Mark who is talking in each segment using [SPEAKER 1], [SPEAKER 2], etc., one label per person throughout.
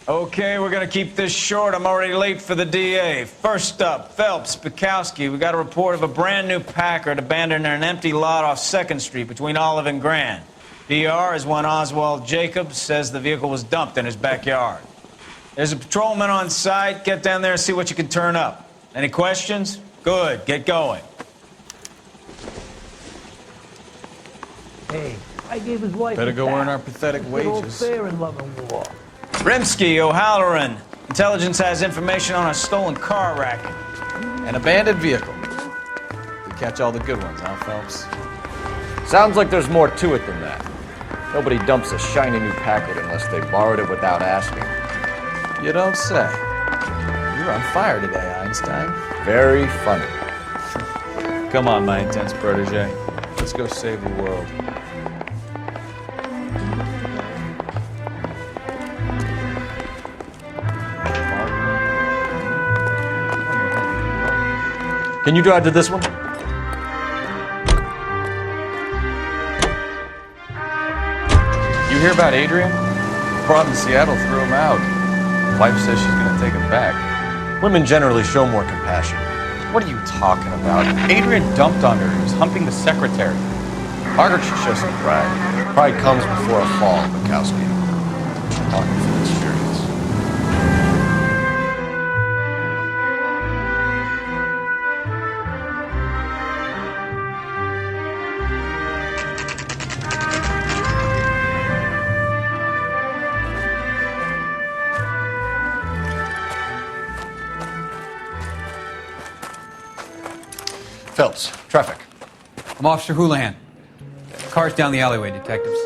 [SPEAKER 1] Okay, we're gonna keep this short. I'm already late for the DA. First up, Phelps, Bukowski. We got a report of a brand new Packard abandoned in an empty lot off 2nd Street between Olive and Grand. DR is one Oswald Jacobs, says the vehicle was dumped in his backyard. There's a patrolman on site. Get down there and see what you can turn up. Any questions? Good, get going.
[SPEAKER 2] Hey, I gave his wife
[SPEAKER 1] Better go earn our pathetic wages.
[SPEAKER 2] Fair in love and war.
[SPEAKER 1] Rimsky, O'Halloran. Intelligence has information on a stolen car racket.
[SPEAKER 3] An abandoned vehicle. We catch all the good ones, huh, Phelps?
[SPEAKER 4] Sounds like there's more to it than that. Nobody dumps a shiny new Packard unless they borrowed it without asking.
[SPEAKER 3] You don't say. You're on fire today, Einstein.
[SPEAKER 4] Very funny.
[SPEAKER 3] Come on, my intense protege. Let's go save the world.
[SPEAKER 4] Can you drive to this one?
[SPEAKER 3] You hear about Adrian? Rob in Seattle threw him out. Wife says she's gonna take him back.
[SPEAKER 4] Women generally show more compassion.
[SPEAKER 3] What are you talking about? Adrian dumped on her. He was humping the secretary.
[SPEAKER 4] Margaret should show some pride. Pride comes before a fall, Bukowski. I'm talking from experience. Phelps, traffic.
[SPEAKER 5] I'm Officer Houlihan. Car's down the alleyway, detectives.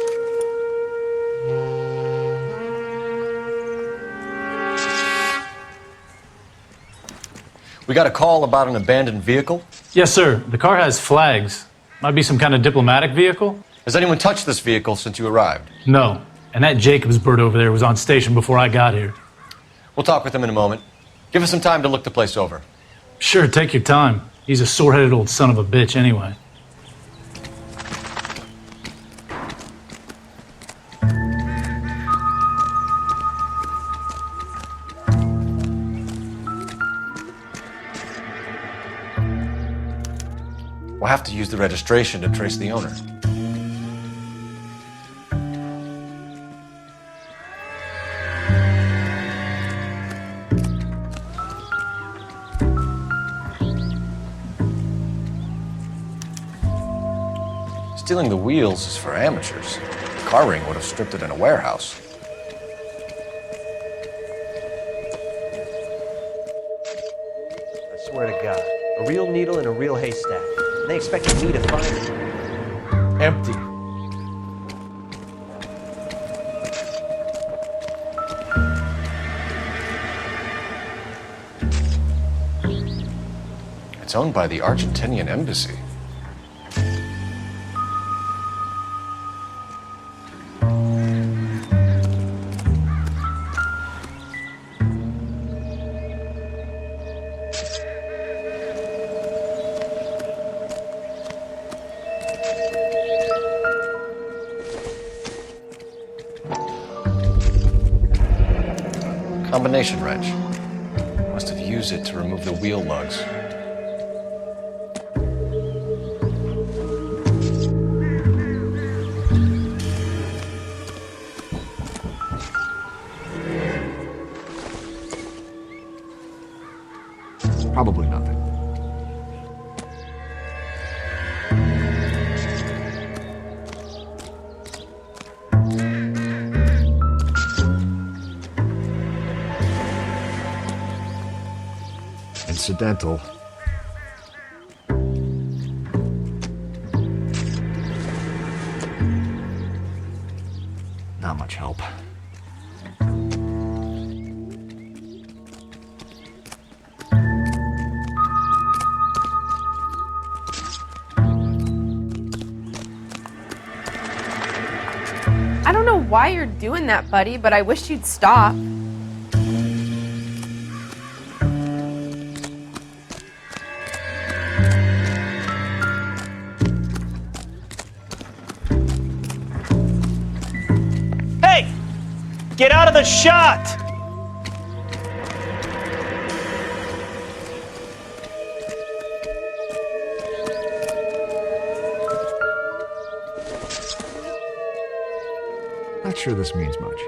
[SPEAKER 4] We got a call about an abandoned vehicle.
[SPEAKER 6] Yes, sir. The car has flags. Might be some kind of diplomatic vehicle.
[SPEAKER 4] Has anyone touched this vehicle since you arrived?
[SPEAKER 6] No. And that Jacobs bird over there was on station before I got here.
[SPEAKER 4] We'll talk with him in a moment. Give us some time to look the place over.
[SPEAKER 6] Sure, take your time. He's a sore-headed old son of a bitch anyway.
[SPEAKER 4] We'll have to use the registration to trace the owner. Stealing the wheels is for amateurs. The car ring would have stripped it in a warehouse.
[SPEAKER 7] I swear to God, a real needle in a real haystack. They expected me to find it.
[SPEAKER 3] Empty.
[SPEAKER 4] It's owned by the Argentinian embassy. Combination wrench. Must have used it to remove the wheel lugs. Probably nothing. Incidental. Not much help.
[SPEAKER 8] I don't know why you're doing that, buddy, but I wish you'd stop.
[SPEAKER 9] Hey! Get out of the shot! sure this means much.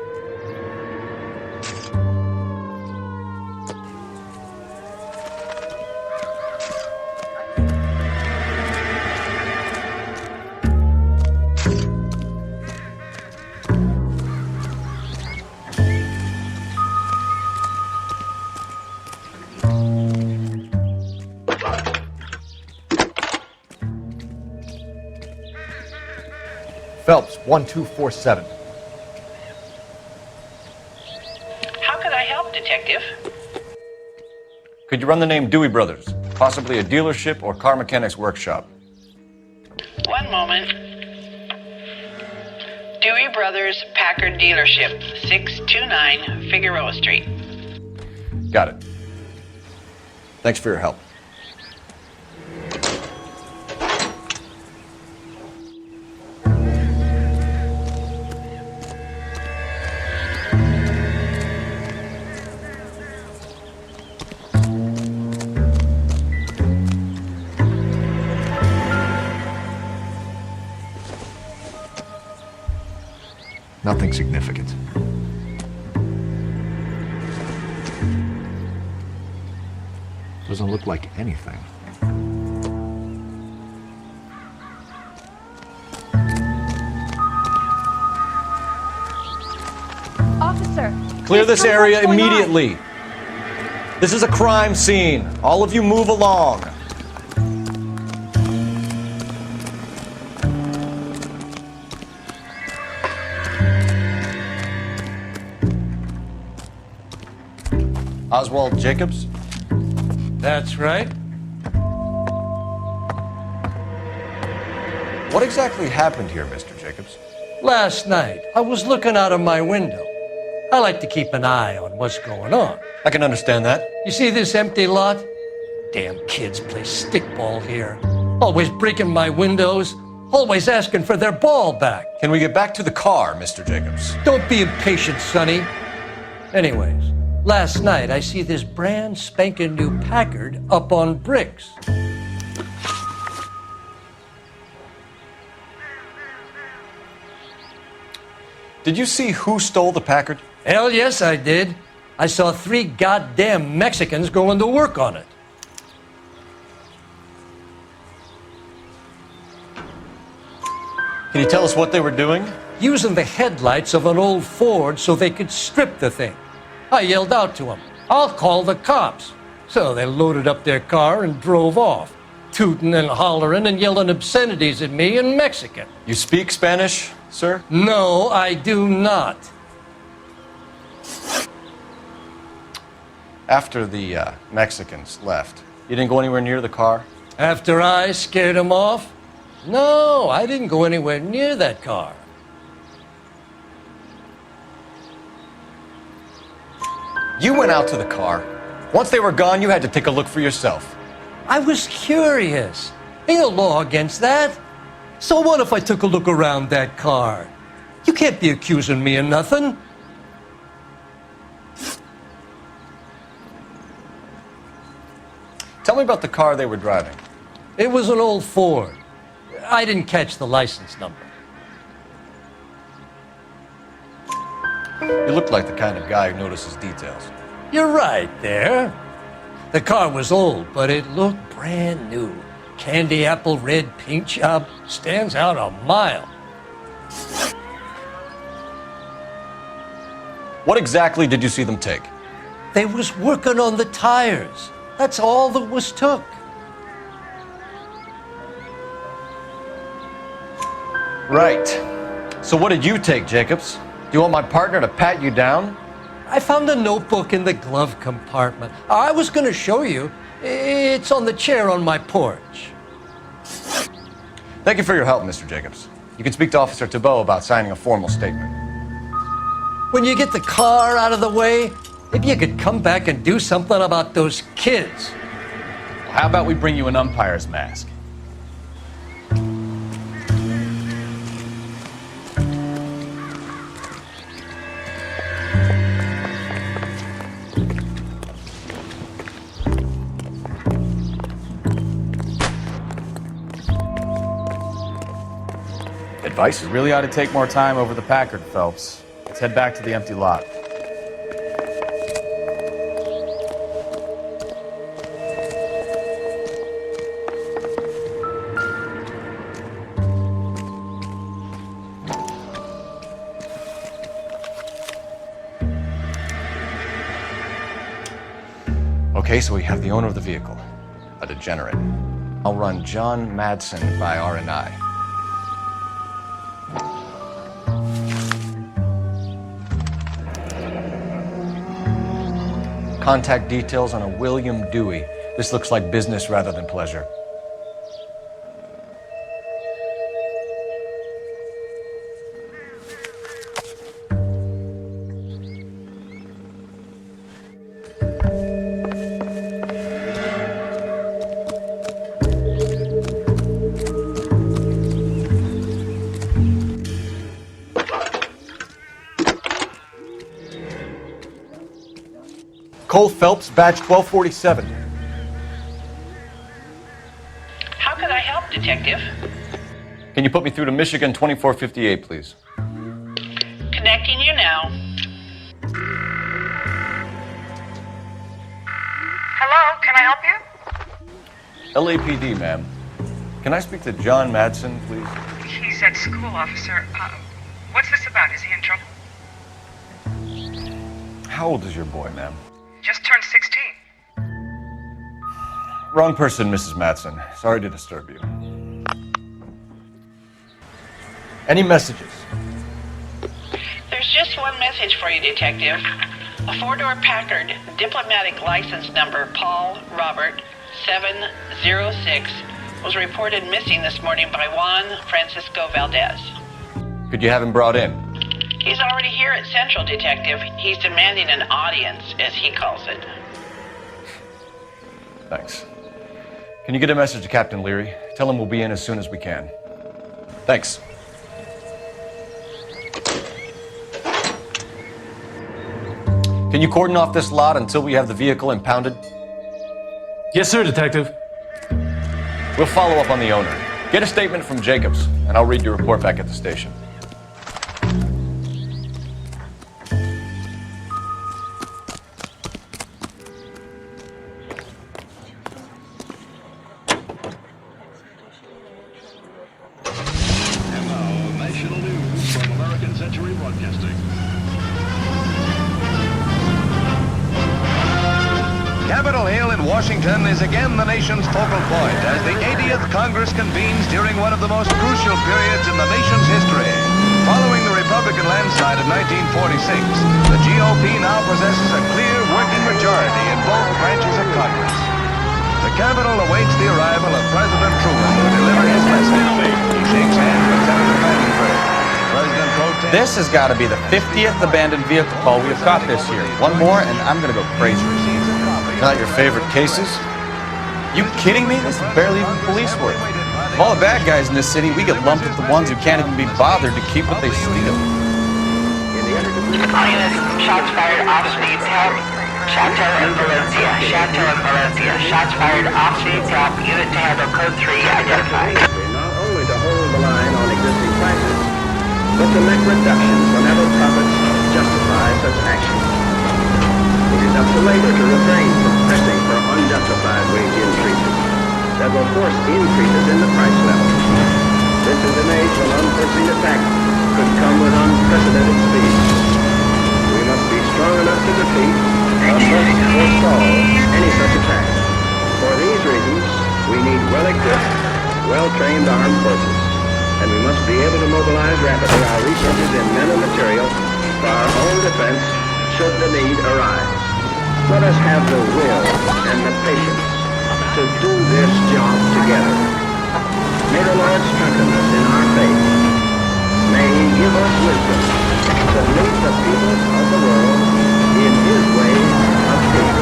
[SPEAKER 4] Phelps, 1247.
[SPEAKER 10] How can I help, Detective?
[SPEAKER 4] Could you run the name Dewey Brothers? Possibly a dealership or car mechanics workshop.
[SPEAKER 10] One moment. Dewey Brothers Packard Dealership, 629 Figueroa Street.
[SPEAKER 4] Got it. Thanks for your help.
[SPEAKER 9] Nothing significant. Doesn't look like anything.
[SPEAKER 8] Officer.
[SPEAKER 4] Clear this
[SPEAKER 8] tell me
[SPEAKER 4] area
[SPEAKER 8] what's going on.
[SPEAKER 4] immediately. This is a crime scene. All of you move along. Oswald Jacobs?
[SPEAKER 11] That's right.
[SPEAKER 4] What exactly happened here, Mr. Jacobs?
[SPEAKER 11] Last night, I was looking out of my window. I like to keep an eye on what's going on.
[SPEAKER 4] I can understand that.
[SPEAKER 11] You see this empty lot? Damn kids play stickball here. Always breaking my windows, always asking for their ball back.
[SPEAKER 4] Can we get back to the car, Mr. Jacobs?
[SPEAKER 11] Don't be impatient, Sonny. Anyways, last night I see this brand spanking new Packard up on bricks.
[SPEAKER 4] Did you see who stole the Packard?
[SPEAKER 11] Hell yes, I did. I saw 3 goddamn Mexicans going to work on it.
[SPEAKER 4] Can you tell us what they were doing?
[SPEAKER 11] Using the headlights of an old Ford so they could strip the thing. I yelled out to them, "I'll call the cops." So they loaded up their car and drove off, tooting and hollering and yelling obscenities at me in Mexican.
[SPEAKER 4] You speak Spanish, sir?
[SPEAKER 11] No, I do not.
[SPEAKER 4] After the Mexicans left, you didn't go anywhere near the car?
[SPEAKER 11] After I scared them off? No, I didn't go anywhere near that car.
[SPEAKER 4] You went out to the car. Once they were gone, you had to take a look for yourself.
[SPEAKER 11] I was curious. Ain't no law against that. So what if I took a look around that car? You can't be accusing me of nothing.
[SPEAKER 4] Tell me about the car they were driving.
[SPEAKER 11] It was an old Ford. I didn't catch the license number.
[SPEAKER 4] You look like the kind of guy who notices details.
[SPEAKER 11] You're right there. The car was old, but it looked brand new. Candy apple red paint job stands out a mile.
[SPEAKER 4] What exactly did you see them take?
[SPEAKER 11] They was working on the tires. That's all that was took.
[SPEAKER 4] Right. So what did you take, Jacobs? Do you want my partner to pat you down?
[SPEAKER 11] I found a notebook in the glove compartment. I was going to show you. It's on the chair on my porch.
[SPEAKER 4] Thank you for your help, Mr. Jacobs. You can speak to Officer Thibault about signing a formal statement.
[SPEAKER 11] When you get the car out of the way, maybe you could come back and do something about those kids.
[SPEAKER 3] How about we bring you an umpire's mask?
[SPEAKER 4] Advice?
[SPEAKER 3] You really ought to take more time over the Packard, Phelps. Let's head back to the empty lot.
[SPEAKER 4] Okay, so we have the owner of the vehicle, a degenerate. I'll run John Madsen by R&I. Contact details on a William Dewey. This looks like business rather than pleasure. Cole Phelps, badge 1247.
[SPEAKER 10] How can I help, Detective?
[SPEAKER 4] Can you put me through to Michigan 2458, please?
[SPEAKER 10] Connecting you now.
[SPEAKER 12] Hello, can I help you?
[SPEAKER 4] LAPD, ma'am. Can I speak to John Madsen, please?
[SPEAKER 12] He's at school, officer. What's this about? Is he in trouble?
[SPEAKER 4] How old is your boy, ma'am?
[SPEAKER 12] Just turned 16.
[SPEAKER 4] Wrong person, Mrs. Madsen. Sorry to disturb you. Any messages?
[SPEAKER 10] There's just one message for you, Detective. A four-door Packard, diplomatic license number Paul Robert 706, was reported missing this morning by Juan Francisco Valdez.
[SPEAKER 4] Could you have him brought in?
[SPEAKER 10] He's already here at Central, Detective. He's demanding an audience, as he calls it.
[SPEAKER 4] Thanks. Can you get a message to Captain Leary? Tell him we'll be in as soon as we can. Thanks. Can you cordon off this lot until we have the vehicle impounded?
[SPEAKER 6] Yes, sir, Detective.
[SPEAKER 4] We'll follow up on the owner. Get a statement from Jacobs, and I'll read your report back at the station.
[SPEAKER 13] Capitol Hill in Washington is again the nation's focal point as the 80th Congress convenes during one of the most crucial periods in the nation's history. Following the Republican landslide of 1946, the GOP now possesses a clear working majority in both branches of Congress. The Capitol awaits the arrival of President Truman to deliver his message. He shakes hands with Senator Vandenberg. President Pro Tem.
[SPEAKER 3] This has got to be the 50th abandoned vehicle call we have caught this year. One more, and I'm going to go crazy.
[SPEAKER 4] Not your favorite cases?
[SPEAKER 3] You kidding me? This is barely even police work. Of all the bad guys in this city, we get lumped with the ones who can't even be bothered to keep what they steal.
[SPEAKER 12] Shots fired off speed help. Chateau and Valencia. Chateau and Valencia. Shots fired off speed help. Unit to handle code 3 identified.
[SPEAKER 14] Not only to hold the line on existing prices, but to make reductions whenever profits justify such action. It is up to labor to refrain from pressing for unjustified wage increases that will force increases in the price level. This is an age when unforeseen attack could come with unprecedented speed. We must be strong enough to defeat or forestall any such attack. For these reasons, we need well-equipped, well-trained armed forces, and we must be able to mobilize rapidly our resources in men and material for our own defense should the need arise. Let us have the will and the patience to do this job together. May the Lord strengthen us in our faith. May He give us wisdom to lead the people of the world in His way of peace.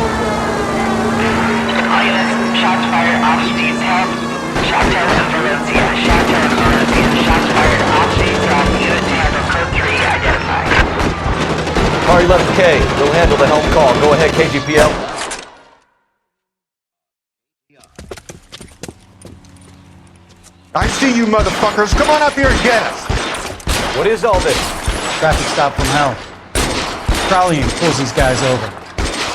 [SPEAKER 12] All units, shots fired off speed help. Chateau and Valencia. Chateau and Valencia. Shots fired off speed help. Unit to handle code 3 identified.
[SPEAKER 4] Car 11K, we'll handle the help call. Go ahead, KGPL.
[SPEAKER 15] I see you motherfuckers. Come on up here and get us.
[SPEAKER 4] What is all this?
[SPEAKER 5] Traffic stop from hell. Prowling pulls these guys over.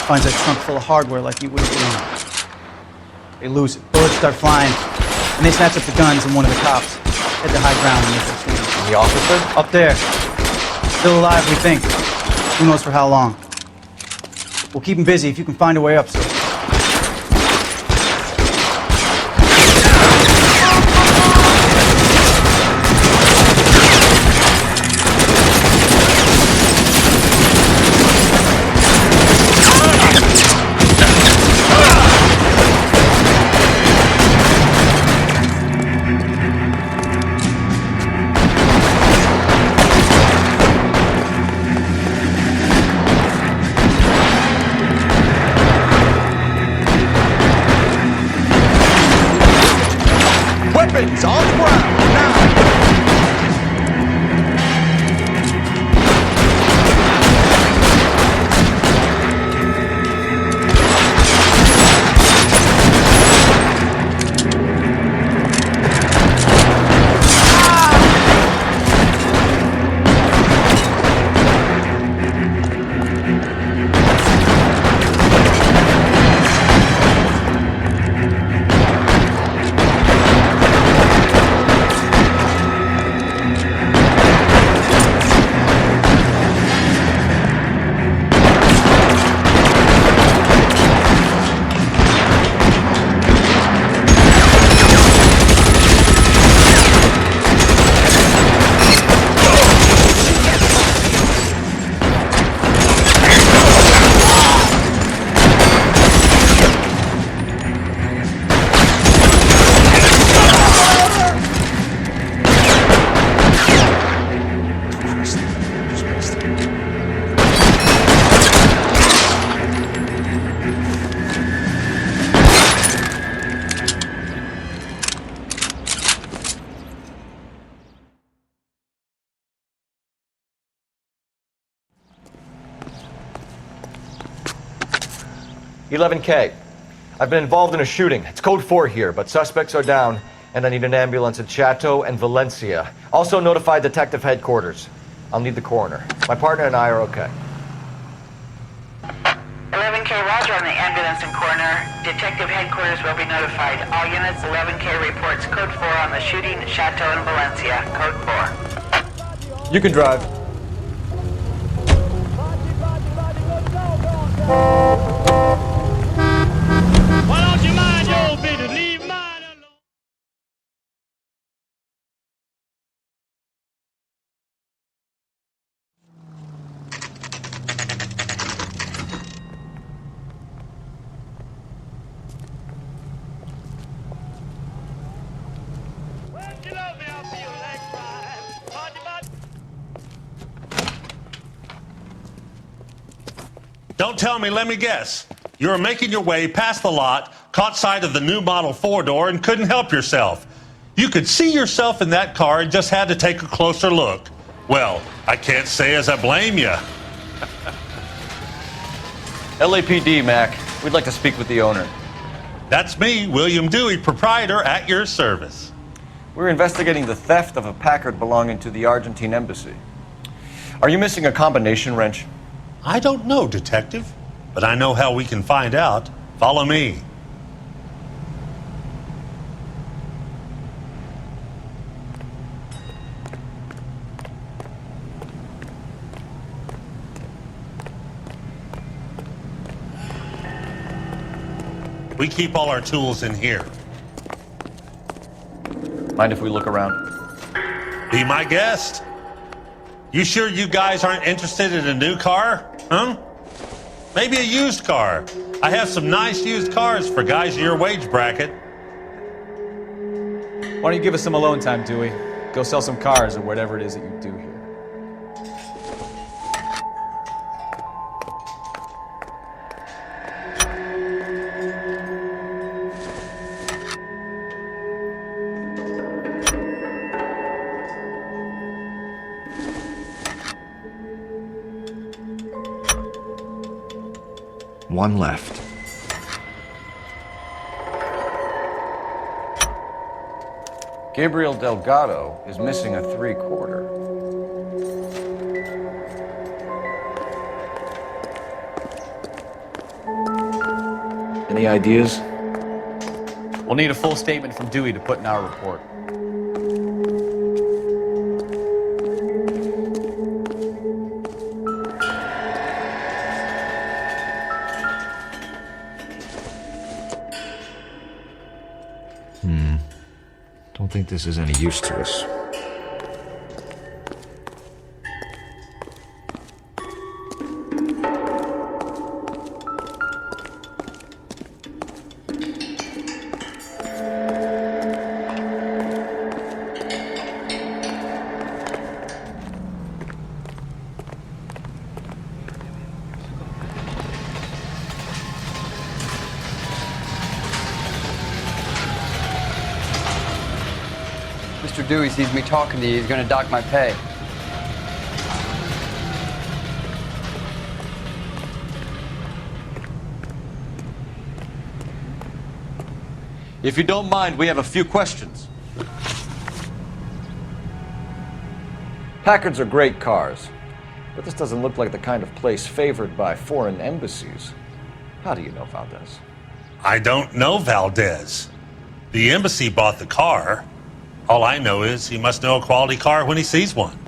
[SPEAKER 5] Finds a trunk full of hardware like you wouldn't believe. They lose it. Bullets start flying. And they snatch up the guns and one of the cops. Head to high ground and make their swing.
[SPEAKER 4] And the officer?
[SPEAKER 5] Up there. Still alive, we think. Who knows for how long. We'll keep him busy if you can find a way up, sir.
[SPEAKER 15] Weapons on the ground, now!
[SPEAKER 4] $11K. I've been involved in a shooting. It's code 4 here, but suspects are down, and I need an ambulance in Chateau and Valencia. Also notify detective headquarters. I'll need the coroner. My partner and I are okay.
[SPEAKER 12] 11K, roger on the ambulance and coroner. Detective headquarters will be notified. All units, 11K reports code 4 on the shooting at Chateau and Valencia. Code 4.
[SPEAKER 4] You can drive.
[SPEAKER 16] Why don't you mind your old business? Leave mine alone.
[SPEAKER 17] Don't tell me, let me guess. You were making your way past the lot, caught sight of the new model 4-door, and couldn't help yourself. You could see yourself in that car and just had to take a closer look. Well, I can't say as I blame you.
[SPEAKER 4] LAPD, Mac. We'd like to speak with the owner.
[SPEAKER 17] That's me, William Dewey, proprietor, at your service.
[SPEAKER 4] We're investigating the theft of a Packard belonging to the Argentine embassy. Are you missing a combination wrench?
[SPEAKER 17] I don't know, Detective, but I know how we can find out. Follow me. We keep all our tools in here.
[SPEAKER 4] Mind if we look around?
[SPEAKER 17] Be my guest. You sure you guys aren't interested in a new car? Huh? Maybe a used car. I have some nice used cars for guys in your wage bracket.
[SPEAKER 3] Why don't you give us some alone time, Dewey? Go sell some cars or whatever it is that you do here.
[SPEAKER 9] One left.
[SPEAKER 3] Gabriel Delgado is missing a 3/4.
[SPEAKER 9] Any ideas?
[SPEAKER 3] We'll need a full statement from Dewey to put in our report.
[SPEAKER 9] Don't think this is any use to us.
[SPEAKER 18] Mr. Dewey sees me talking to you. He's going to dock my pay.
[SPEAKER 4] If you don't mind, we have a few questions. Packards are great cars, but this doesn't look like the kind of place favored by foreign embassies. How do you know Valdez?
[SPEAKER 17] I don't know Valdez. The embassy bought the car. All I know is he must know a quality car when he sees one.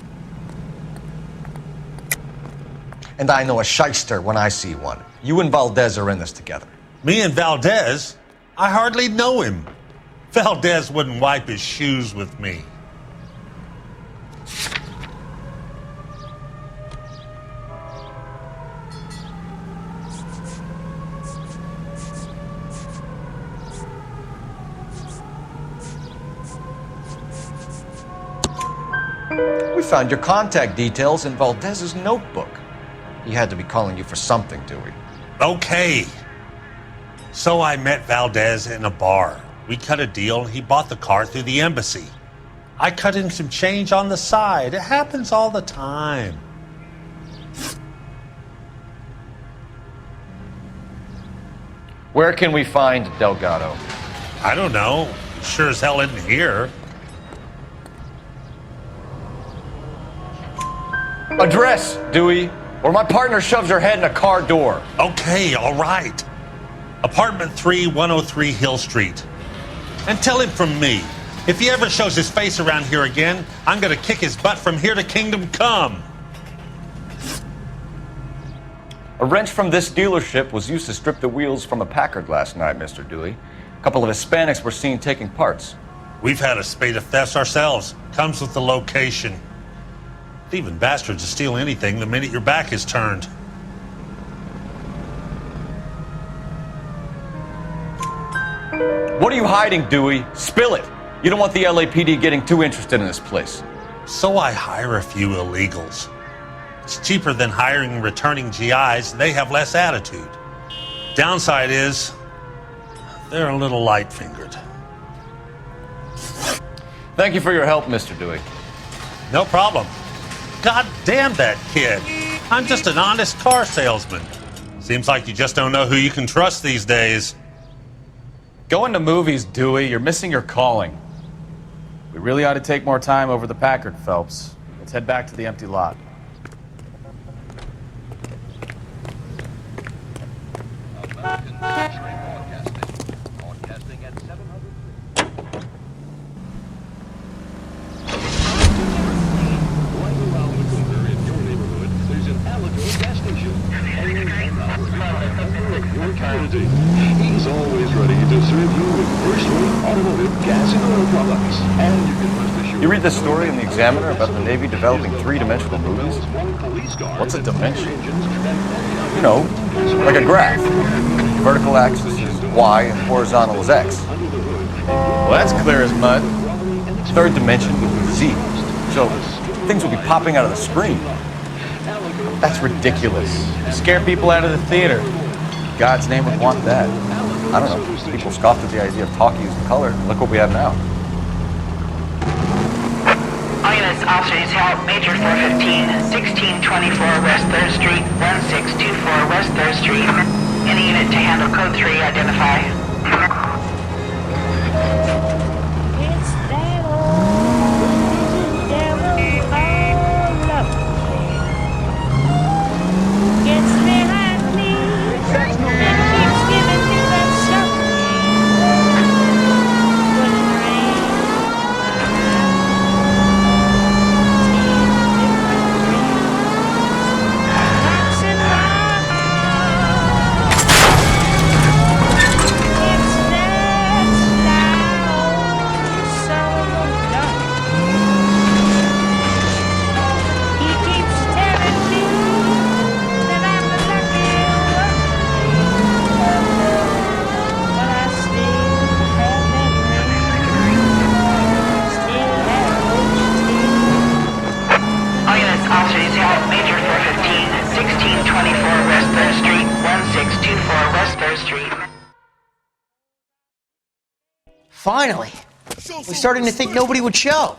[SPEAKER 4] And I know a shyster when I see one. You and Valdez are in this together.
[SPEAKER 17] Me and Valdez? I hardly know him. Valdez wouldn't wipe his shoes with me.
[SPEAKER 4] We found your contact details in Valdez's notebook. He had to be calling you for something, Dewey.
[SPEAKER 17] Okay. So I met Valdez in a bar. We cut a deal and he bought the car through the embassy. I cut him some change on the side. It happens all the time.
[SPEAKER 4] Where can we find Delgado?
[SPEAKER 17] I don't know. Sure as hell isn't here.
[SPEAKER 4] Address, Dewey, or my partner shoves her head in a car door.
[SPEAKER 17] Okay, all right. Apartment 3, 103 Hill Street. And tell him from me, if he ever shows his face around here again, I'm gonna kick his butt from here to Kingdom Come.
[SPEAKER 4] A wrench from this dealership was used to strip the wheels from a Packard last night, Mr. Dewey. A couple of Hispanics were seen taking parts.
[SPEAKER 17] We've had a spate of thefts ourselves. Comes with the location. Thieving bastards will steal anything the minute your back is turned.
[SPEAKER 4] What are you hiding, Dewey? Spill it. You don't want the LAPD getting too interested in this place.
[SPEAKER 17] So I hire a few illegals. It's cheaper than hiring returning GIs. They have less attitude. Downside is, they're a little light-fingered.
[SPEAKER 4] Thank you for your help, Mr. Dewey.
[SPEAKER 17] No problem. God damn that kid. I'm just an honest car salesman. Seems like you just don't know who you can trust these days.
[SPEAKER 3] Going to movies, Dewey. You're missing your calling. We really ought to take more time over the Packard, Phelps. Let's head back to the empty lot.
[SPEAKER 19] He's always ready to serve you with first-rate automotive gas and oil products. And you can rest assured...
[SPEAKER 4] You read this story in the Examiner about the Navy developing three-dimensional movies? What's a dimension? You know, like a graph. Vertical axis is Y and horizontal is X.
[SPEAKER 3] Well, that's clear as mud.
[SPEAKER 4] Third dimension would be Z. So things will be popping out of the screen.
[SPEAKER 3] That's ridiculous. Scare people out of the theater. God's name would want that.
[SPEAKER 4] I don't know. People scoffed at the idea of talk using color. Look what we have now.
[SPEAKER 12] All units, officers help. Major 415, 1624 West 3rd Street, 1624 West 3rd Street. Any unit to handle code 3, identify.
[SPEAKER 2] It's that old
[SPEAKER 7] Finally. We're starting to think nobody would show.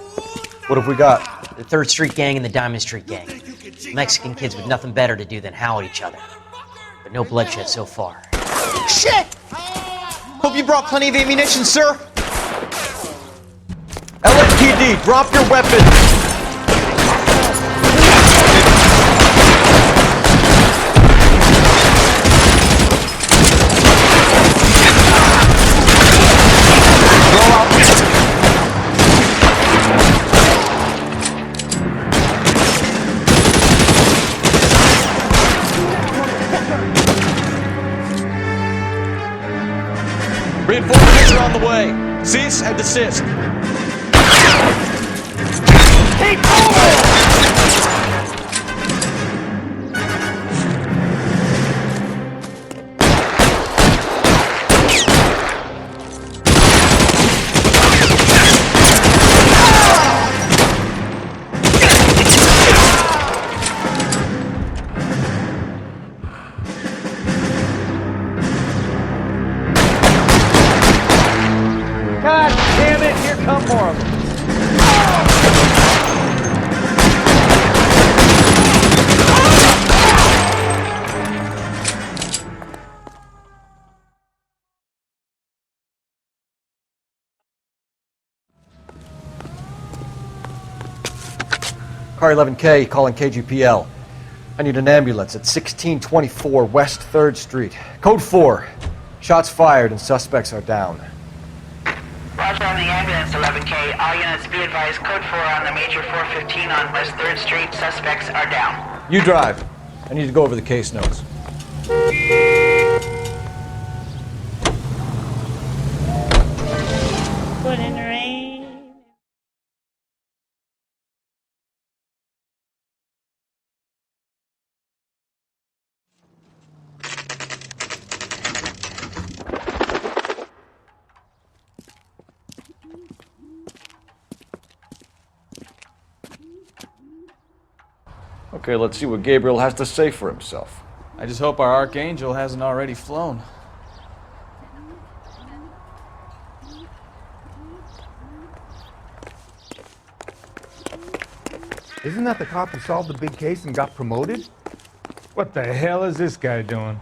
[SPEAKER 4] What have we got?
[SPEAKER 7] The 3rd Street Gang and the Diamond Street Gang. Mexican kids with nothing better to do than howl at each other. But no bloodshed so far. Shit! Hope you brought plenty of ammunition, sir.
[SPEAKER 4] LAPD, drop your weapons!
[SPEAKER 3] Reinforcements are on the way. Cease and desist.
[SPEAKER 16] Take over!
[SPEAKER 2] God damn it, here come more of them.
[SPEAKER 4] Car 11K, calling KGPL. I need an ambulance at 1624 West 3rd Street. Code 4. Shots fired and suspects are down.
[SPEAKER 12] Roger on the ambulance, 11K. All units be advised, code 4 on the major 415 on West 3rd Street. Suspects are down.
[SPEAKER 4] You drive. I need to go over the case notes.
[SPEAKER 16] Put in the rain.
[SPEAKER 4] Okay, let's see what Gabriel has to say for himself.
[SPEAKER 3] I just hope our archangel hasn't already flown.
[SPEAKER 15] Isn't that the cop who solved the big case and got promoted?
[SPEAKER 2] What the hell is this guy doing?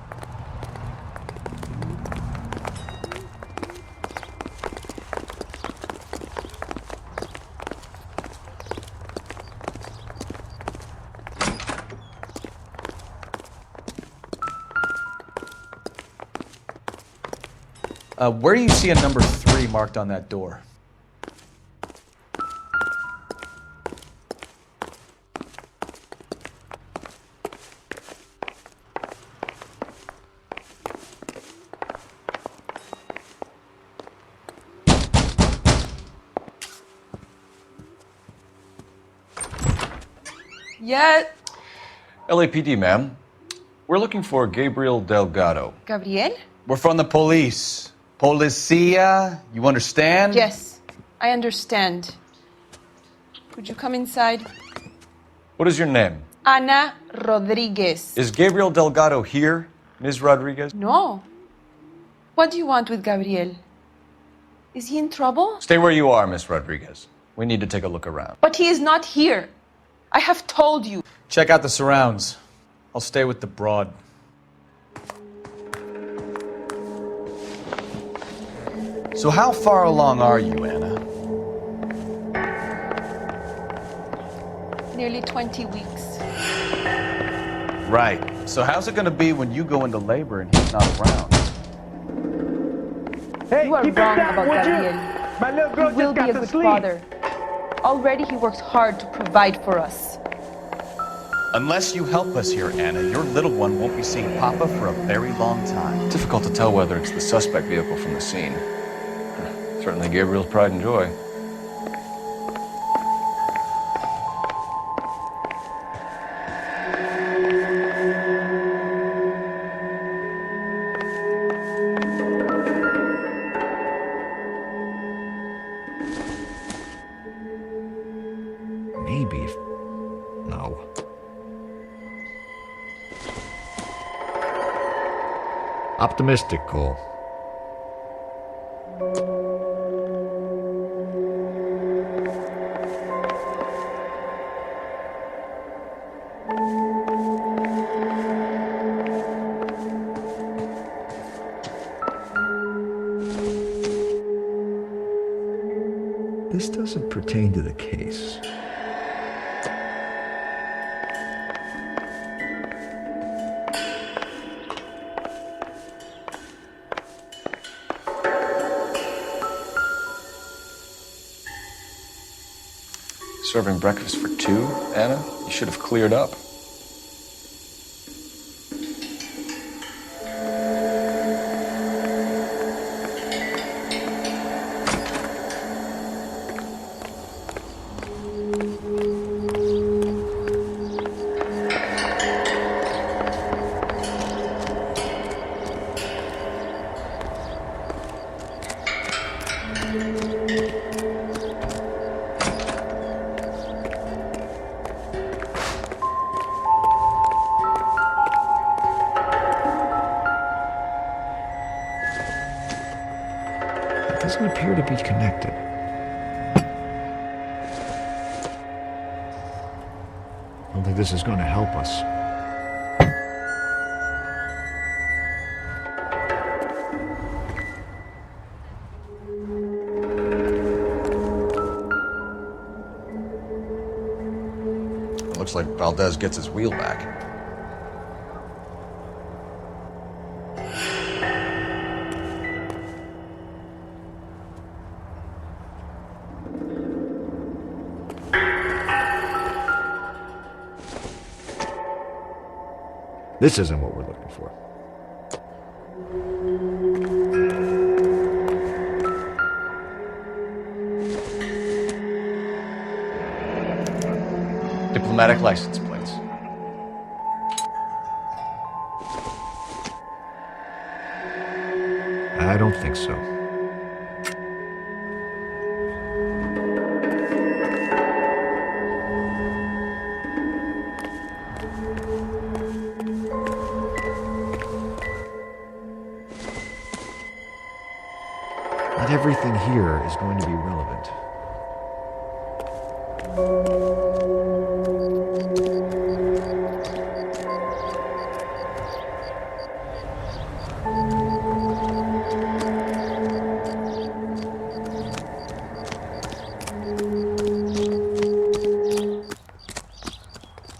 [SPEAKER 3] Where do you see a number 3 marked on that door?
[SPEAKER 8] Yeah.
[SPEAKER 4] LAPD, ma'am. We're looking for Gabriel Delgado.
[SPEAKER 8] Gabriel?
[SPEAKER 3] We're from the police. Policia, you understand?
[SPEAKER 8] Yes, I understand. Could you come inside?
[SPEAKER 4] What is your name?
[SPEAKER 8] Ana Rodriguez.
[SPEAKER 4] Is Gabriel Delgado here, Ms. Rodriguez?
[SPEAKER 8] No. What do you want with Gabriel? Is he in trouble?
[SPEAKER 4] Stay where you are, Ms. Rodriguez. We need to take a look around.
[SPEAKER 8] But he is not here. I have told you.
[SPEAKER 3] Check out the surrounds. I'll stay with the broad. So how far along are you, Anna?
[SPEAKER 8] Nearly 20 weeks.
[SPEAKER 3] Right. So how's it going to be when you go into labor and he's not around?
[SPEAKER 2] Hey,
[SPEAKER 8] You are
[SPEAKER 2] keep
[SPEAKER 8] wrong
[SPEAKER 2] it down,
[SPEAKER 8] about
[SPEAKER 2] would you?
[SPEAKER 8] Gabriel.
[SPEAKER 2] My little girl
[SPEAKER 8] He will
[SPEAKER 2] just
[SPEAKER 8] be
[SPEAKER 2] got
[SPEAKER 8] a
[SPEAKER 2] to
[SPEAKER 8] good
[SPEAKER 2] sleep.
[SPEAKER 8] father. Already he works hard to provide for us.
[SPEAKER 3] Unless you help us here, Anna, your little one won't be seeing Papa for a very long time.
[SPEAKER 4] Difficult to tell whether it's the suspect vehicle from the scene. Certainly Gabriel's pride and joy.
[SPEAKER 9] Maybe. No. Optimistic call. doesn't pertain to the case.
[SPEAKER 4] Serving breakfast for two, Anna? You should have cleared up.
[SPEAKER 9] Doesn't appear to be connected. I don't think this is going to help us.
[SPEAKER 4] It looks like Valdez gets his wheel back.
[SPEAKER 9] This isn't what we're looking for.
[SPEAKER 4] Diplomatic license plates.
[SPEAKER 9] I don't think so. Not everything here is going to be relevant.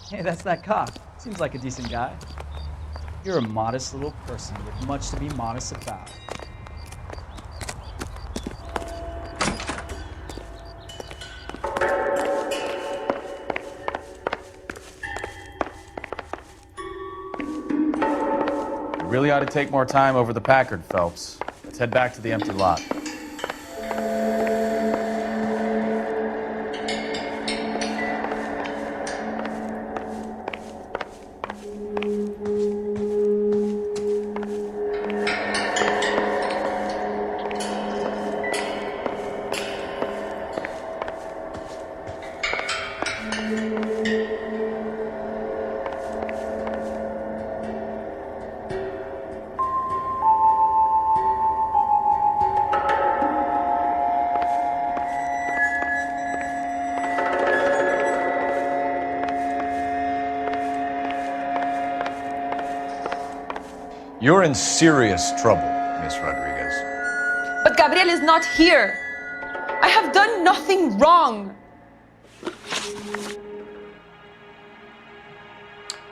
[SPEAKER 5] Hey, that's that cop. Seems like a decent guy. You're a modest little person with much to be modest about.
[SPEAKER 3] You really ought to take more time over the Packard, Phelps. Let's head back to the empty lot.
[SPEAKER 4] You're in serious trouble, Miss Rodriguez.
[SPEAKER 8] But Gabriel is not here. I have done nothing wrong.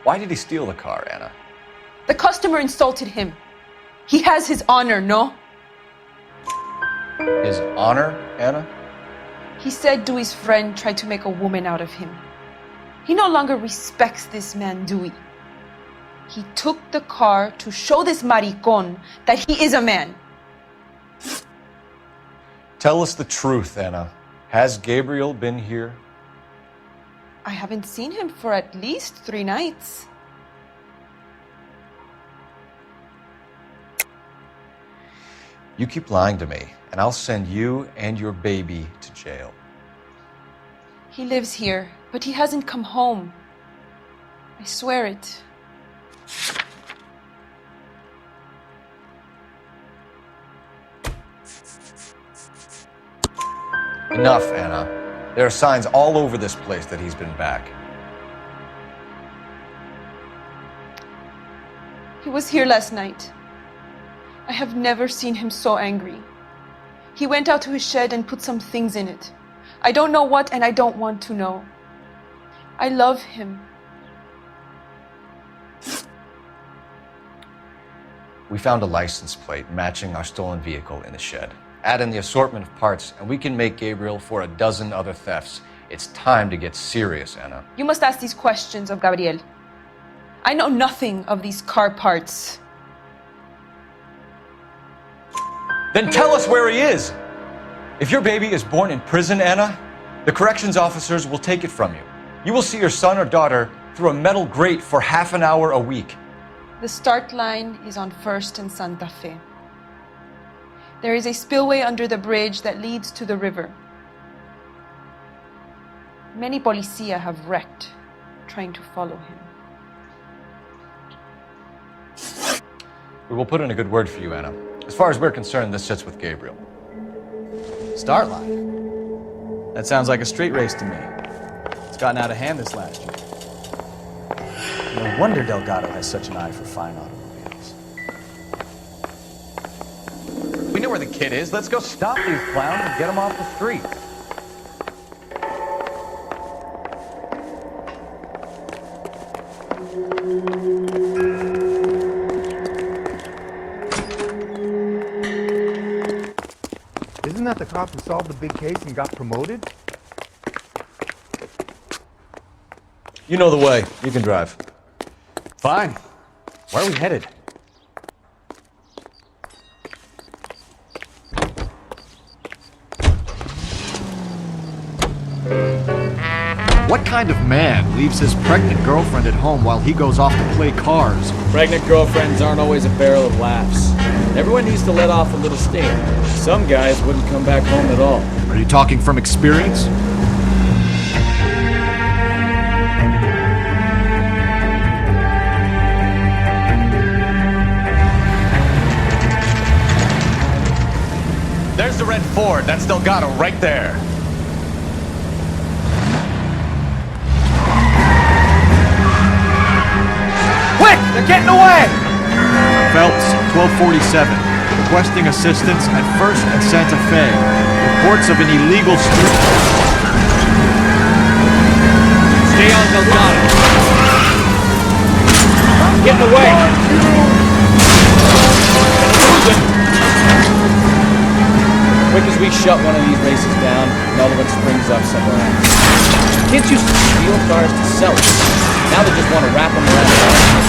[SPEAKER 4] Why did he steal the car, Anna?
[SPEAKER 8] The customer insulted him. He has his honor, no?
[SPEAKER 4] His honor, Anna?
[SPEAKER 8] He said Dewey's friend tried to make a woman out of him. He no longer respects this man, Dewey. He took the car to show this maricon that he is a man.
[SPEAKER 4] Tell us the truth, Anna. Has Gabriel been here?
[SPEAKER 8] I haven't seen him for at least 3 nights.
[SPEAKER 4] You keep lying to me, and I'll send you and your baby to jail.
[SPEAKER 8] He lives here, but he hasn't come home. I swear it.
[SPEAKER 4] Enough, Anna. There are signs all over this place that he's been back.
[SPEAKER 8] He was here last night. I have never seen him so angry. He went out to his shed and put some things in it. I don't know what, and I don't want to know. I love him.
[SPEAKER 4] We found a license plate matching our stolen vehicle in the shed. Add in the assortment of parts, and we can make Gabriel for a dozen other thefts. It's time to get serious, Anna.
[SPEAKER 8] You must ask these questions of Gabriel. I know nothing of these car parts.
[SPEAKER 4] Then tell us where he is! If your baby is born in prison, Anna, the corrections officers will take it from you. You will see your son or daughter through a metal grate for half an hour a week.
[SPEAKER 8] The start line is on 1st and Santa Fe. There is a spillway under the bridge that leads to the river. Many policia have wrecked trying to follow him.
[SPEAKER 4] We will put in a good word for you, Anna. As far as we're concerned, this sits with Gabriel.
[SPEAKER 3] Start line? That sounds like a street race to me. It's gotten out of hand this last year. No wonder Delgado has such an eye for fine automobiles. We know where the kid is. Let's go stop these clowns and get them off the street.
[SPEAKER 15] Isn't that the cop who solved the big case and got promoted?
[SPEAKER 4] You know the way. You can drive.
[SPEAKER 3] Fine. Where are we headed?
[SPEAKER 9] What kind of man leaves his pregnant girlfriend at home while he goes off to play cars?
[SPEAKER 3] Pregnant girlfriends aren't always a barrel of laughs. Everyone needs to let off a little steam. Some guys wouldn't come back home at all.
[SPEAKER 9] Are you talking from experience?
[SPEAKER 3] There's the red Ford. That's Delgado right there.
[SPEAKER 2] Quick! They're getting away!
[SPEAKER 9] Phelps, 1247. Requesting assistance at 1st and Santa Fe. Reports of an illegal street...
[SPEAKER 2] Stay on Delgado. Getting away!
[SPEAKER 3] Quick as we shut one of these races down, another one springs up somewhere else. Kids used to steal cars to sell them. Now they just want to wrap them around the house.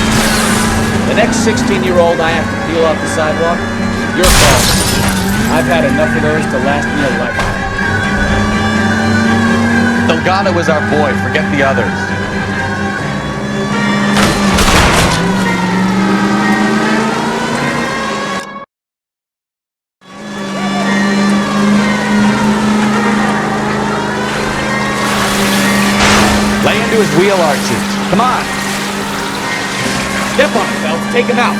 [SPEAKER 3] The next 16-year-old I have to peel off the sidewalk, your fault. I've had enough of those to last me a lifetime.
[SPEAKER 4] Delgado is our boy. Forget the others.
[SPEAKER 3] Lay into his wheel arches. Come on.
[SPEAKER 2] Step on it, Phelps. Take him out.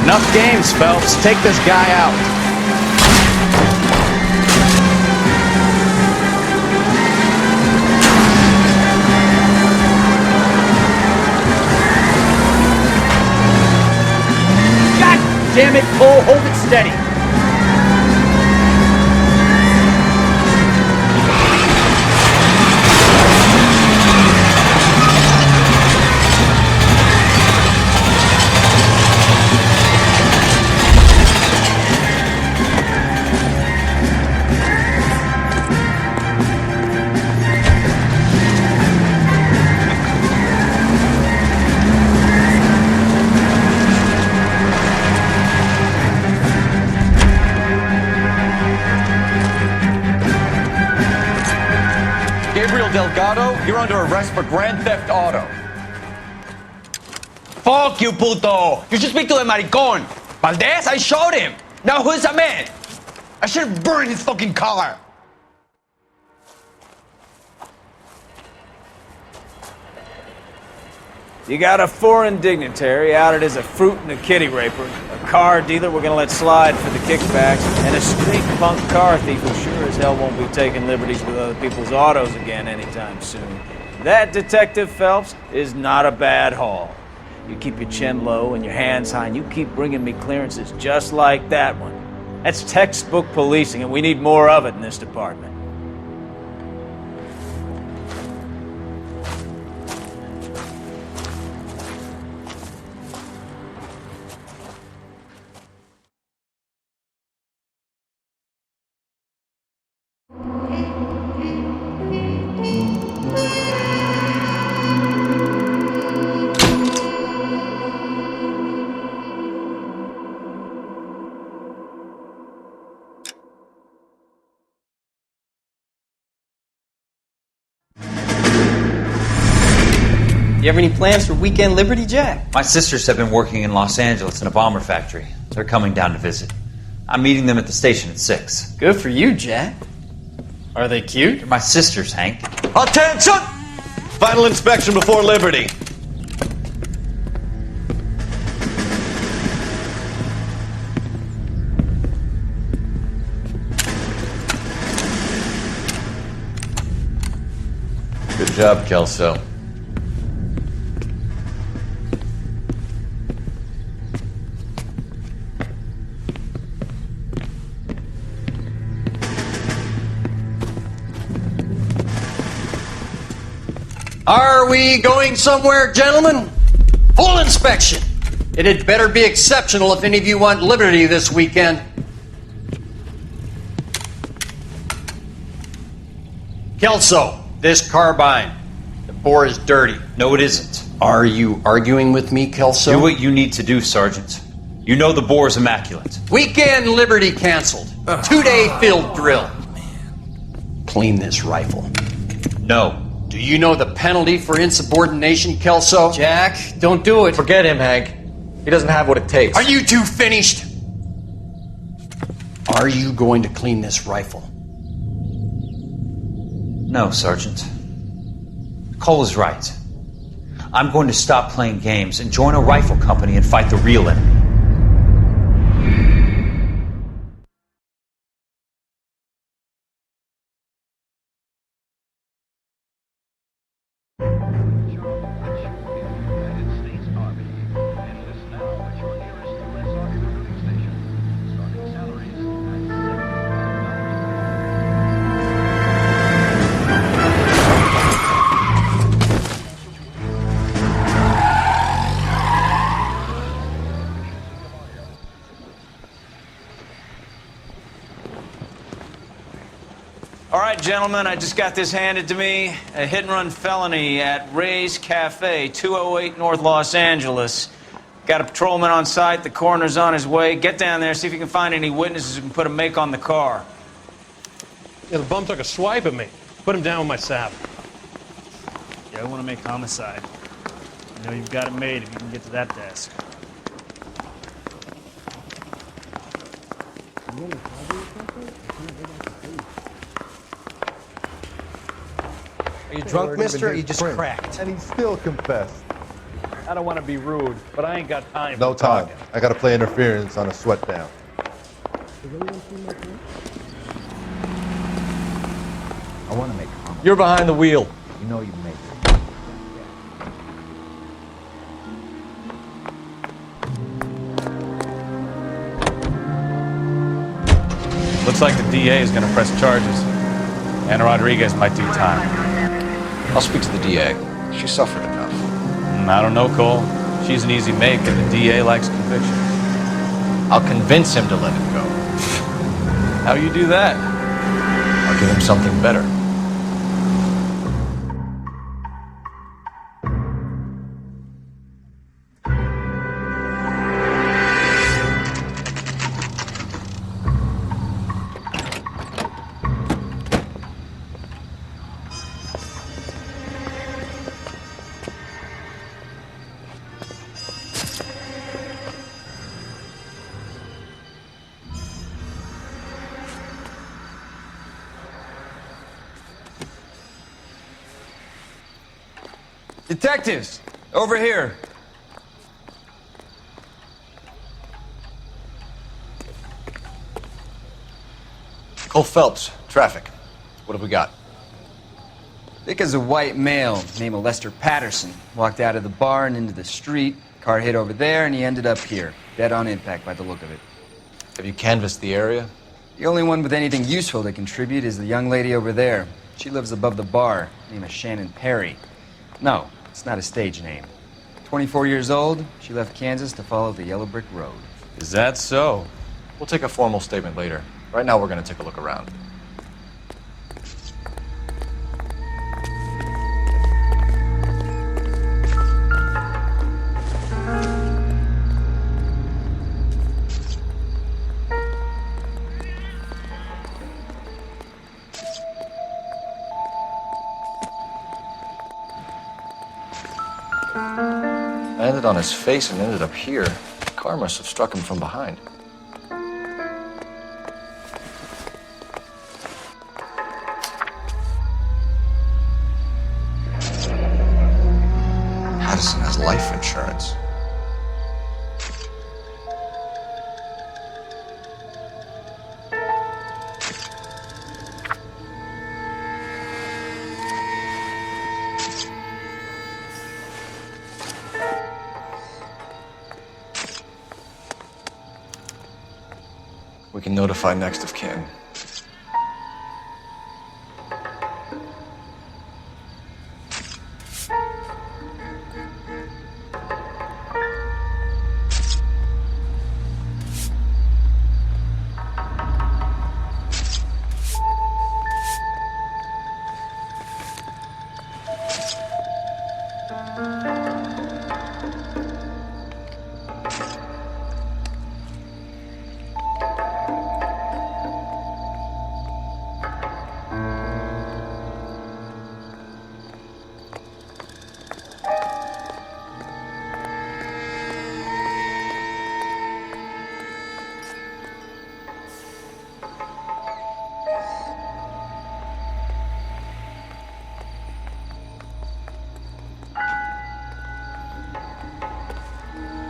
[SPEAKER 3] Enough games, Phelps. Take this guy out.
[SPEAKER 2] Damn it, Cole, hold it steady.
[SPEAKER 4] Delgado, you're under arrest for grand theft auto.
[SPEAKER 20] Fuck you, puto! You should speak to the maricon. Valdez, I showed him. Now who's the man? I should have burned his fucking car.
[SPEAKER 1] You got a foreign dignitary outed as a fruit and a kitty raper, a car dealer we're gonna let slide for the kickbacks, and a street punk car thief who sure as hell won't be taking liberties with other people's autos again anytime soon. That, Detective Phelps, is not a bad haul. You keep your chin low and your hands high, and you keep bringing me clearances just like that one. That's textbook policing, and we need more of it in this department.
[SPEAKER 7] You have any plans for weekend Liberty, Jack?
[SPEAKER 21] My sisters have been working in Los Angeles in a bomber factory. They're coming down to visit. I'm meeting them at the station at 6.
[SPEAKER 7] Good for you, Jack. Are they cute?
[SPEAKER 21] They're my sisters, Hank.
[SPEAKER 22] Attention! Final inspection before Liberty.
[SPEAKER 4] Good job, Kelso.
[SPEAKER 11] Are we going somewhere, gentlemen? Full inspection. It had better be exceptional if any of you want liberty this weekend. Kelso, this carbine. The bore is dirty.
[SPEAKER 21] No, it isn't.
[SPEAKER 11] Are you arguing with me, Kelso?
[SPEAKER 21] Do what you need to do, Sergeant. You know the bore is immaculate.
[SPEAKER 11] Weekend liberty canceled. 2-day field drill. Clean this rifle.
[SPEAKER 21] No.
[SPEAKER 11] Do you know the penalty for insubordination, Kelso?
[SPEAKER 7] Jack, don't do it.
[SPEAKER 4] Forget him, Hank. He doesn't have what it takes.
[SPEAKER 11] Are you two finished? Are you going to clean this rifle?
[SPEAKER 21] No, Sergeant. Cole is right. I'm going to stop playing games and join a rifle company and fight the real enemy.
[SPEAKER 1] All right, gentlemen, I just got this handed to me. A hit-and-run felony at Ray's Cafe, 208 North Los Angeles. Got a patrolman on site. The coroner's on his way. Get down there, see if you can find any witnesses who can put a make on the car.
[SPEAKER 23] Yeah, the bum took a swipe at me. Put him down with my sap.
[SPEAKER 6] Yeah, I want to make homicide. You know you've got it made if you can get to that desk.
[SPEAKER 15] Are you drunk, mister, or you just
[SPEAKER 23] cracked?
[SPEAKER 15] And he still confessed.
[SPEAKER 23] I don't want to be rude, but I ain't got time.
[SPEAKER 15] No time. I gotta play interference on a sweat down.
[SPEAKER 24] I want to make a comment.
[SPEAKER 4] You're behind the wheel.
[SPEAKER 24] You know you make it.
[SPEAKER 6] Looks like the DA is going to press charges. Anna Rodriguez might do time.
[SPEAKER 4] I'll speak to the DA. She suffered enough.
[SPEAKER 6] I don't know, Cole. She's an easy make, and the DA likes conviction.
[SPEAKER 4] I'll convince him to let it go.
[SPEAKER 6] How you do that?
[SPEAKER 4] I'll give him something better.
[SPEAKER 20] Detectives,
[SPEAKER 1] Over here.
[SPEAKER 4] Cole Phelps, traffic. What have we got?
[SPEAKER 10] Vic is a white male named Lester Patterson. Walked out of the bar and into the street. Car hit over there and he ended up here. Dead on impact by the look of it.
[SPEAKER 4] Have you canvassed the area?
[SPEAKER 10] The only one with anything useful to contribute is the young lady over there. She lives above the bar. Name is Shannon Perry. No, it's not a stage name. 24 years old, she left Kansas to follow the Yellow Brick Road.
[SPEAKER 4] Is that so? We'll take a formal statement later. Right now, we're going to take a look around. Landed on his face and ended up here. The car must have struck him from behind. Patterson has life insurance. We can notify next of kin.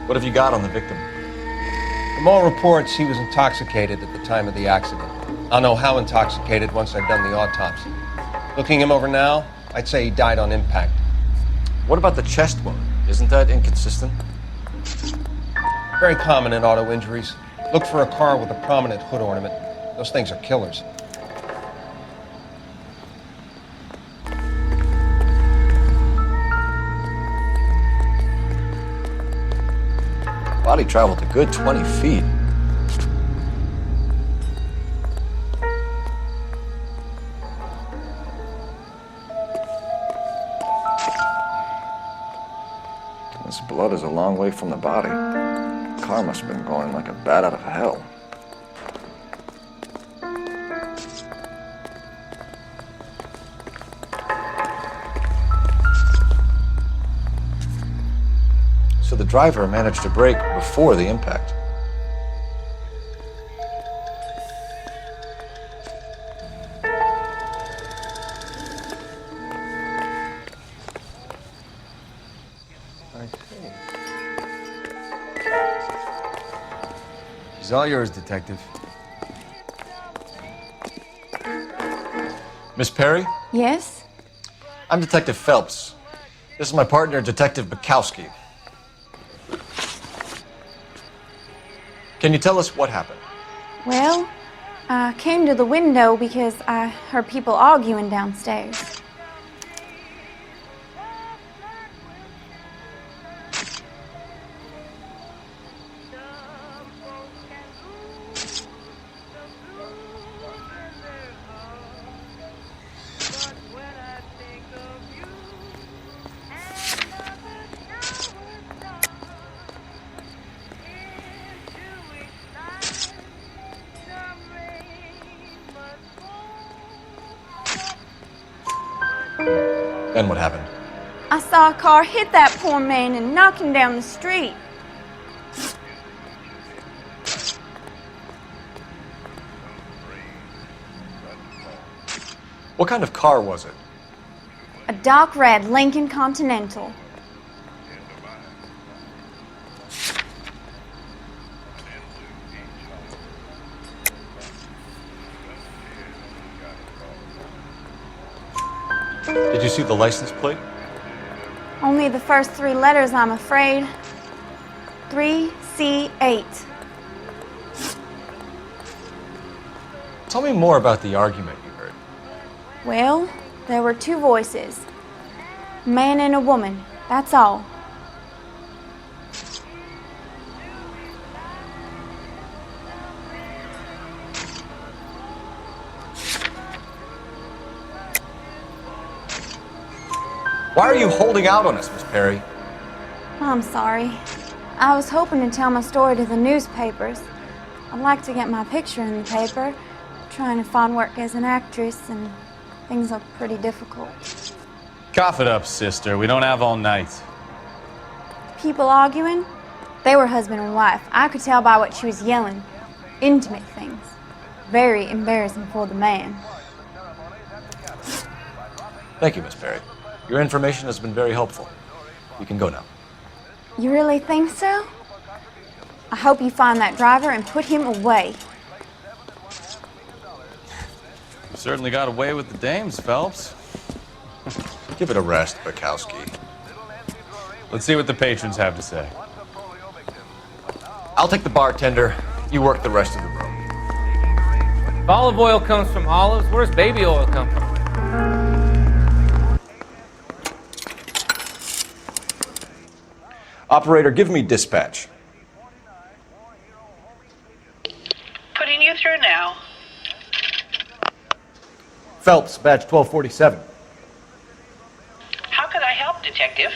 [SPEAKER 4] What have you got on the victim?
[SPEAKER 23] From all reports, he was intoxicated at the time of the accident. I'll know how intoxicated once I've done the autopsy. Looking him over now, I'd say he died on impact.
[SPEAKER 4] What about the chest wound? Isn't that inconsistent?
[SPEAKER 23] Very common in auto injuries. Look for a car with a prominent hood ornament. Those things are killers.
[SPEAKER 4] Body traveled a good 20 feet. This blood is a long way from the body. The car must have been going like a bat out of hell. So the driver managed to brake before the impact.
[SPEAKER 10] She's all yours, Detective.
[SPEAKER 4] Miss Perry?
[SPEAKER 13] Yes?
[SPEAKER 4] I'm Detective Phelps. This is my partner, Detective Bukowski. Can you tell us what happened?
[SPEAKER 13] Well, I came to the window because I heard people arguing downstairs.
[SPEAKER 4] Then what happened?
[SPEAKER 13] I saw a car hit that poor man and knock him down the street.
[SPEAKER 4] What kind of car was it?
[SPEAKER 13] A dark red Lincoln Continental.
[SPEAKER 4] you see the license plate?
[SPEAKER 13] Only the first 3 letters, I'm afraid. 3C8.
[SPEAKER 4] Tell me more about the argument you heard.
[SPEAKER 13] Well, there were 2 voices. A man and a woman, that's all.
[SPEAKER 4] Why are you holding out on us, Miss Perry?
[SPEAKER 13] I'm sorry. I was hoping to tell my story to the newspapers. I'd like to get my picture in the paper. Trying to find work as an actress, and things look pretty difficult.
[SPEAKER 1] Cough it up, sister. We don't have all night.
[SPEAKER 13] People arguing? They were husband and wife. I could tell by what she was yelling. Intimate things. Very embarrassing for the man.
[SPEAKER 4] Thank you, Miss Perry. Your information has been very helpful. You can go now.
[SPEAKER 13] You really think so? I hope you find that driver and put him away.
[SPEAKER 1] You certainly got away with the dames, Phelps.
[SPEAKER 4] Give it a rest, Bukowski.
[SPEAKER 1] Let's see what the patrons have to say.
[SPEAKER 4] I'll take the bartender. You work the rest of the room.
[SPEAKER 14] If olive oil comes from olives, where does baby oil come from?
[SPEAKER 4] Operator, give me dispatch.
[SPEAKER 12] Putting you through now.
[SPEAKER 4] Phelps, badge 1247.
[SPEAKER 12] How could I help, Detective?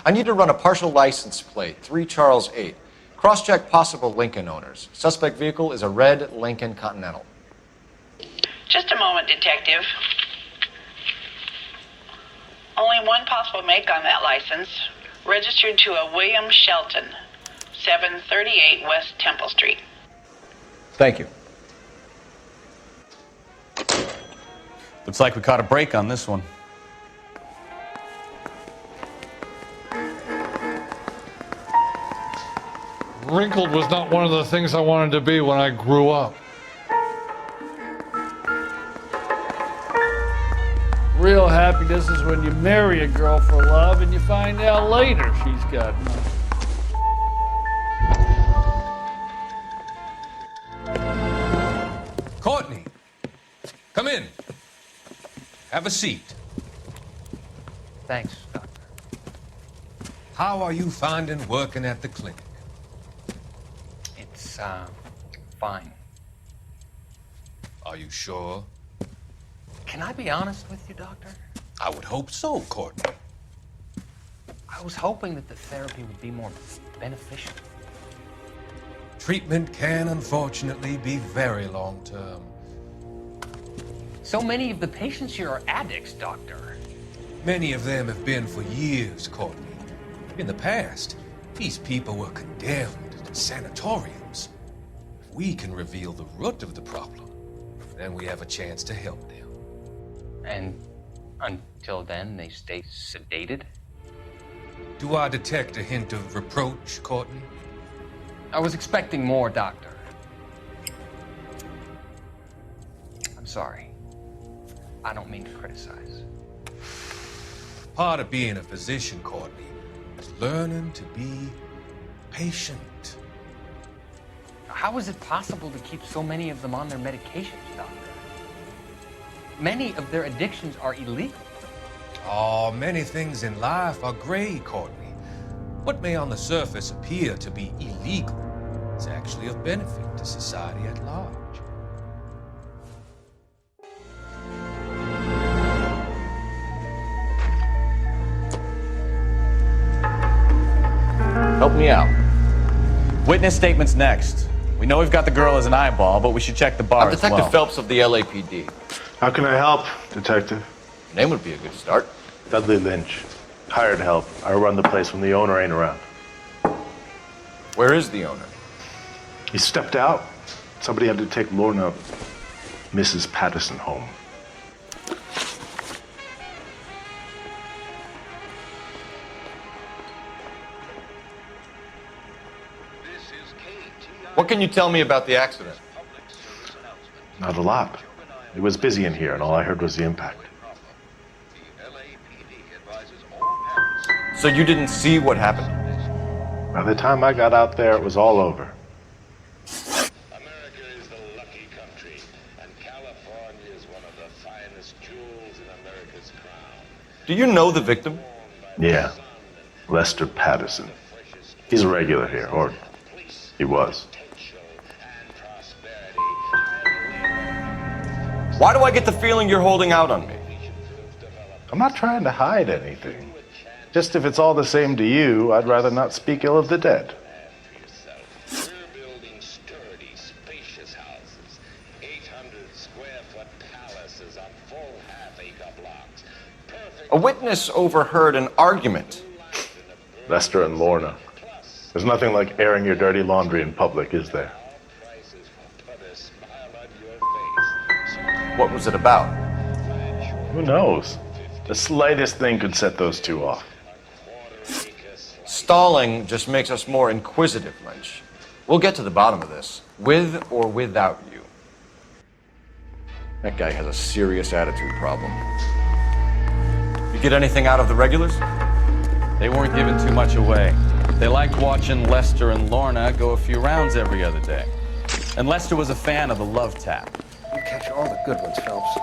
[SPEAKER 4] I need to run a partial license plate, 3 Charles 8. Cross-check possible Lincoln owners. Suspect vehicle is a red Lincoln Continental.
[SPEAKER 12] Just a moment, Detective. Only one possible make on that license. Registered to a William Shelton, 738 West Temple Street.
[SPEAKER 4] Thank you.
[SPEAKER 1] Looks like we caught a break on this one.
[SPEAKER 17] Wrinkled was not one of the things I wanted to be when I grew up.
[SPEAKER 6] Real happiness is when you marry a girl for love and you find out later she's got money.
[SPEAKER 11] Courtney, come in. Have a seat.
[SPEAKER 14] Thanks, Doctor.
[SPEAKER 11] How are you finding working at the clinic?
[SPEAKER 14] It's, fine.
[SPEAKER 11] Are you sure?
[SPEAKER 14] Can I be honest with you, Doctor?
[SPEAKER 11] I would hope so, Courtney.
[SPEAKER 14] I was hoping that the therapy would be more beneficial.
[SPEAKER 11] Treatment can, unfortunately, be very long-term.
[SPEAKER 14] So many of the patients here are addicts, Doctor.
[SPEAKER 11] Many of them have been for years, Courtney. In the past, these people were condemned to sanatoriums. If we can reveal the root of the problem, then we have a chance to help them.
[SPEAKER 14] And until then, they stay sedated?
[SPEAKER 11] Do I detect a hint of reproach, Courtney?
[SPEAKER 14] I was expecting more, Doctor. I'm sorry. I don't mean to criticize.
[SPEAKER 11] Part of being a physician, Courtney, is learning to be patient.
[SPEAKER 14] How is it possible to keep so many of them on their medications, Doctor? Many of their addictions are illegal.
[SPEAKER 11] Oh, many things in life are gray, Courtney. What may on the surface appear to be illegal is actually of benefit to society at large.
[SPEAKER 4] Help me out.
[SPEAKER 1] Witness statements next. We know we've got the girl as an eyeball, but we should check the bar
[SPEAKER 4] I'm
[SPEAKER 1] as well.
[SPEAKER 4] Detective Phelps of the LAPD.
[SPEAKER 18] How can I help, Detective?
[SPEAKER 4] Your name would be a good start.
[SPEAKER 18] Dudley Lynch. Hired help. I run the place when the owner ain't around.
[SPEAKER 4] Where is the owner?
[SPEAKER 18] He stepped out. Somebody had to take Lorna, Mrs. Patterson, home.
[SPEAKER 4] What can you tell me about the accident?
[SPEAKER 18] Not a lot. It was busy in here, and all I heard was the impact.
[SPEAKER 4] So you didn't see what happened?
[SPEAKER 18] By the time I got out there, it was all over.
[SPEAKER 4] Do you know the victim?
[SPEAKER 18] Yeah, Lester Patterson. He's a regular here, or he was.
[SPEAKER 4] Why do I get the feeling you're holding out on me?
[SPEAKER 18] I'm not trying to hide anything. Just if it's all the same to you, I'd rather not speak ill of the dead.
[SPEAKER 4] A witness overheard an argument.
[SPEAKER 18] Lester and Lorna. There's nothing like airing your dirty laundry in public, is there?
[SPEAKER 4] What was it about?
[SPEAKER 18] Who knows? The slightest thing could set those two off.
[SPEAKER 4] Stalling just makes us more inquisitive, Lynch. We'll get to the bottom of this, with or without you. That guy has a serious attitude problem. You get anything out of the regulars?
[SPEAKER 5] They weren't giving too much away. They liked watching Lester and Lorna go a few rounds every other day. And Lester was a fan of the love tap.
[SPEAKER 23] You catch all the good ones, Phelps.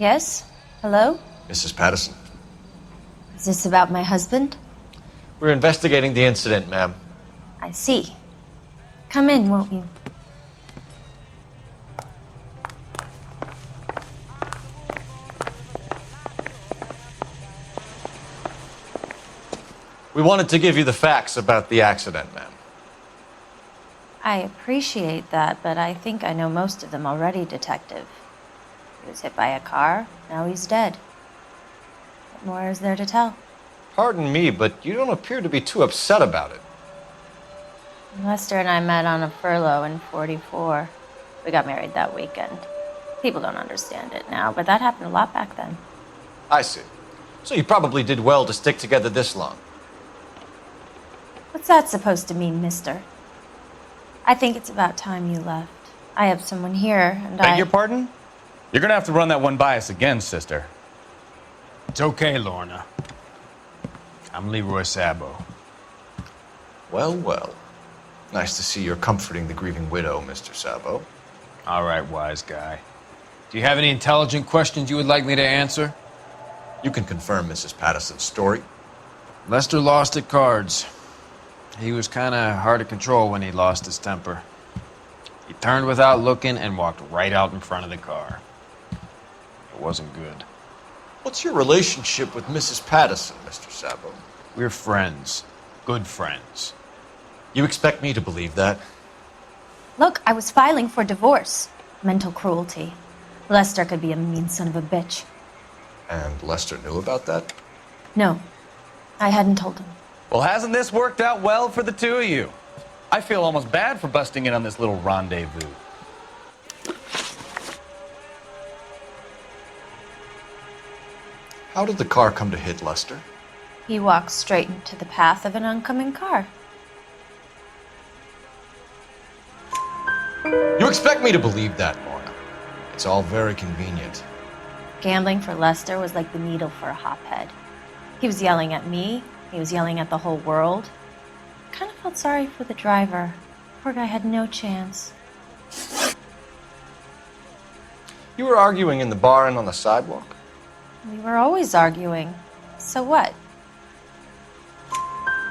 [SPEAKER 8] Yes? Hello?
[SPEAKER 4] Mrs. Patterson.
[SPEAKER 8] Is this about my husband?
[SPEAKER 4] We're investigating the incident, ma'am.
[SPEAKER 8] I see. Come in, won't you?
[SPEAKER 4] We wanted to give you the facts about the accident, ma'am.
[SPEAKER 8] I appreciate that, but I think I know most of them already, Detective. He was hit by a car, now he's dead. What more is there to tell?
[SPEAKER 4] Pardon me, but you don't appear to be too upset about it.
[SPEAKER 8] Lester and I met on a furlough in '44. We got married that weekend. People don't understand it now, but that happened a lot back then.
[SPEAKER 4] I see. So you probably did well to stick together this long.
[SPEAKER 8] What's that supposed to mean, mister? I think it's about time you left. I have someone here, and
[SPEAKER 5] Beg your pardon? You're gonna have to run that one by us again, sister.
[SPEAKER 6] It's okay, Lorna. I'm Leroy Sabo.
[SPEAKER 4] Well, well. Nice to see you're comforting the grieving widow, Mr. Sabo.
[SPEAKER 6] All right, wise guy. Do you have any intelligent questions you would like me to answer?
[SPEAKER 4] You can confirm Mrs. Patterson's story.
[SPEAKER 6] Lester lost at cards. He was kind of hard to control when he lost his temper. He turned without looking and walked right out in front of the car. It wasn't good.
[SPEAKER 4] What's your relationship with Mrs. Patterson, Mr. Sabo?
[SPEAKER 6] We're friends. Good friends.
[SPEAKER 4] You expect me to believe that?
[SPEAKER 8] Look, I was filing for divorce. Mental cruelty. Lester could be a mean son of a bitch.
[SPEAKER 4] And Lester knew about that?
[SPEAKER 8] No, I hadn't told him.
[SPEAKER 5] Well, hasn't this worked out well for the two of you? I feel almost bad for busting in on this little rendezvous.
[SPEAKER 4] How did the car come to hit Lester?
[SPEAKER 8] He walked straight into the path of an oncoming car.
[SPEAKER 4] You expect me to believe that, Lorna? It's all very convenient.
[SPEAKER 8] Gambling for Lester was like the needle for a hophead. He was yelling at me. He was yelling at the whole world. I kind of felt sorry for the driver. Poor guy had no chance.
[SPEAKER 4] You were arguing in the bar and on the sidewalk?
[SPEAKER 8] We were always arguing. So what?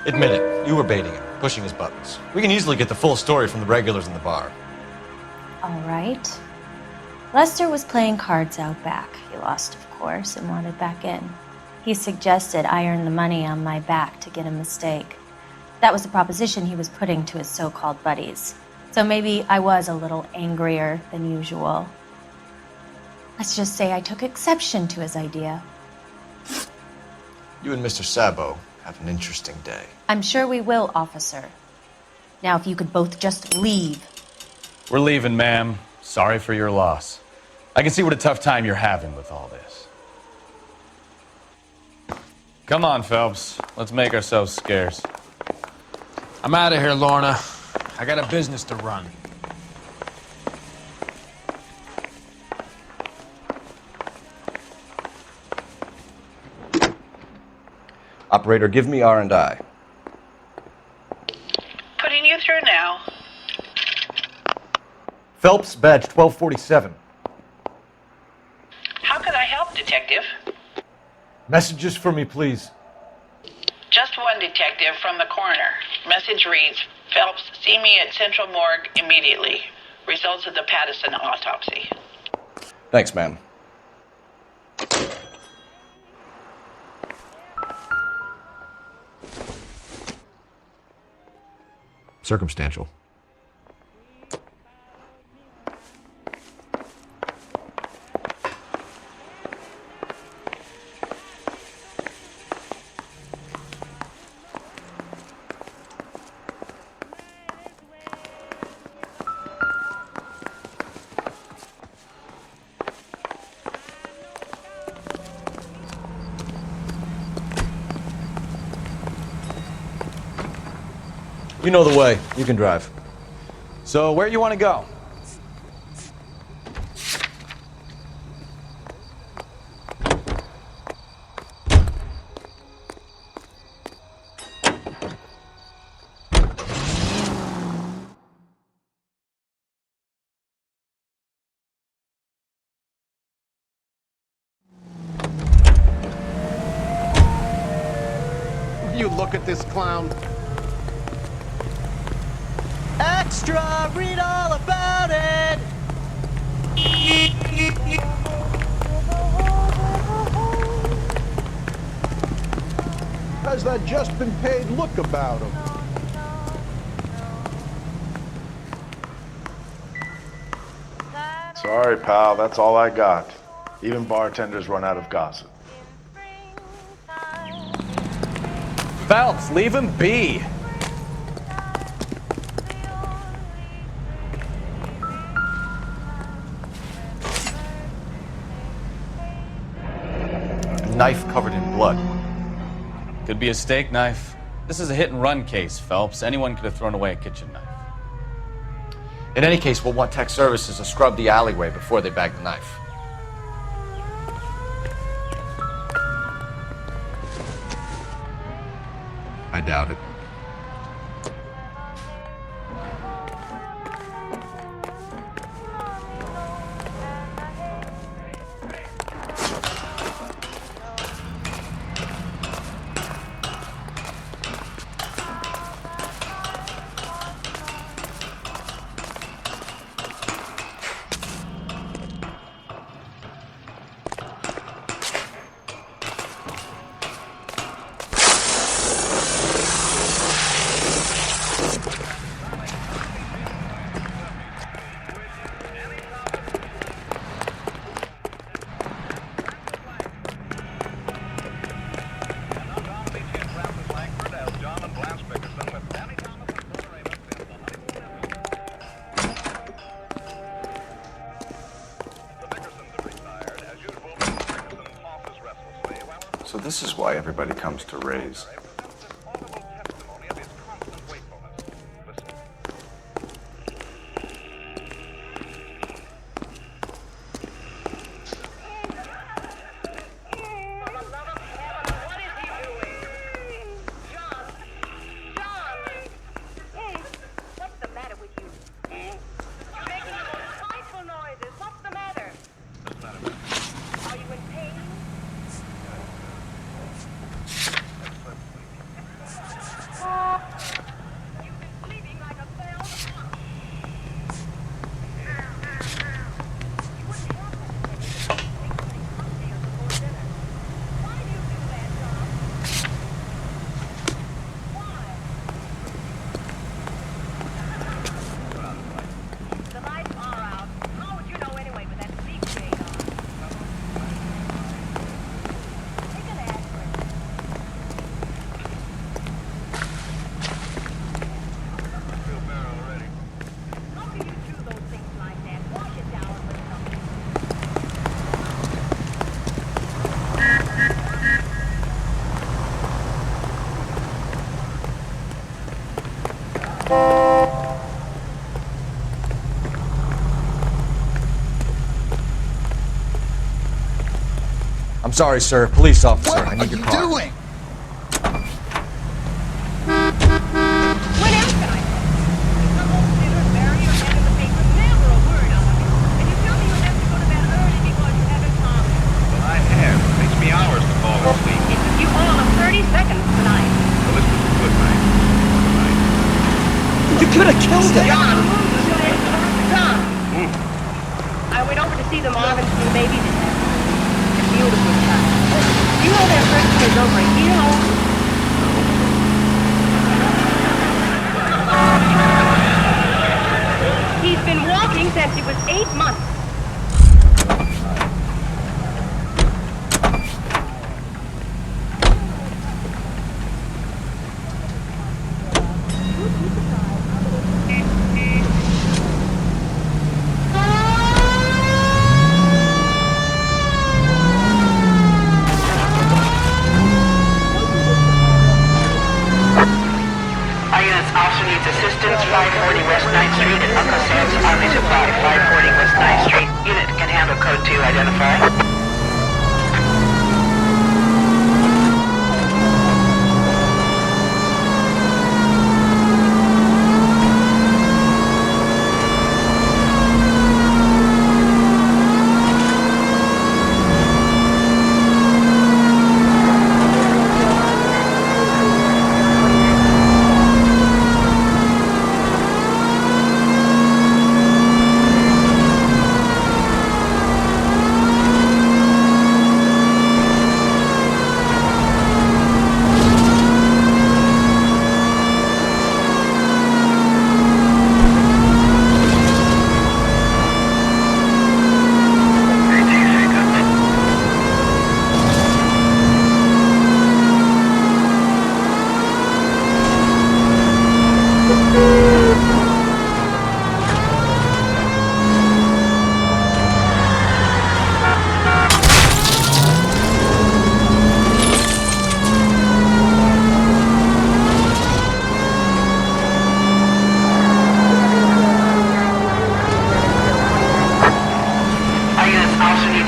[SPEAKER 4] Admit it, you were baiting him, pushing his buttons. We can easily get the full story from the regulars in the bar.
[SPEAKER 8] All right. Lester was playing cards out back. He lost, of course, and wanted back in. He suggested I earn the money on my back to get a mistake. That was the proposition he was putting to his so-called buddies. So maybe I was a little angrier than usual. Let's just say I took exception to his idea.
[SPEAKER 4] You and Mr. Sabo have an interesting day.
[SPEAKER 8] I'm sure we will, officer. Now, if you could both just leave.
[SPEAKER 5] We're leaving, ma'am. Sorry for your loss. I can see what a tough time you're having with all this. Come on, Phelps. Let's make ourselves scarce.
[SPEAKER 6] I'm out of here, Lorna. I got a business to run.
[SPEAKER 4] Operator, give me R&I.
[SPEAKER 12] Putting you through now.
[SPEAKER 15] Phelps, badge 1247.
[SPEAKER 12] How can I help, Detective?
[SPEAKER 15] Messages for me, please.
[SPEAKER 12] Just one detective from the coroner. Message reads, Phelps, see me at Central Morgue immediately. Results of the Pattison autopsy.
[SPEAKER 4] Thanks, ma'am. Circumstantial. You know the way. You can drive.
[SPEAKER 5] So, where you want to go?
[SPEAKER 3] You look at this clown.
[SPEAKER 2] Extra, read all about it!
[SPEAKER 3] Has that just been paid look about him?
[SPEAKER 18] Sorry, pal, that's all I got. Even bartenders run out of gossip.
[SPEAKER 5] Phelps, leave him be.
[SPEAKER 4] Knife covered in blood.
[SPEAKER 5] Could be a steak knife. This is a hit-and-run case, Phelps. Anyone could have thrown away a kitchen knife.
[SPEAKER 4] In any case, we'll want tech services to scrub the alleyway before they bag the knife. I doubt it. So this is why everybody comes to Ray's. I'm sorry, sir. Police officer. I need your car.
[SPEAKER 12] What are you doing? What else can I say? Some old sinner, bury your head in the paper, never a word out of it. And you tell me you have to go to bed early because you haven't come.
[SPEAKER 9] Well, I have. It takes me hours to fall asleep.
[SPEAKER 12] It took you all of 30 seconds tonight.
[SPEAKER 9] Well, this was a good night.
[SPEAKER 12] You could have killed him. John! I went over to see the Marvins and the baby this afternoon. Beautiful child. You know their person is over a year old? He's been walking since he was 8 months. Assistance, 540 West 9th Street at Uncle Sam's Army Supply, 540 West 9th Street. Unit can handle code 2, identify.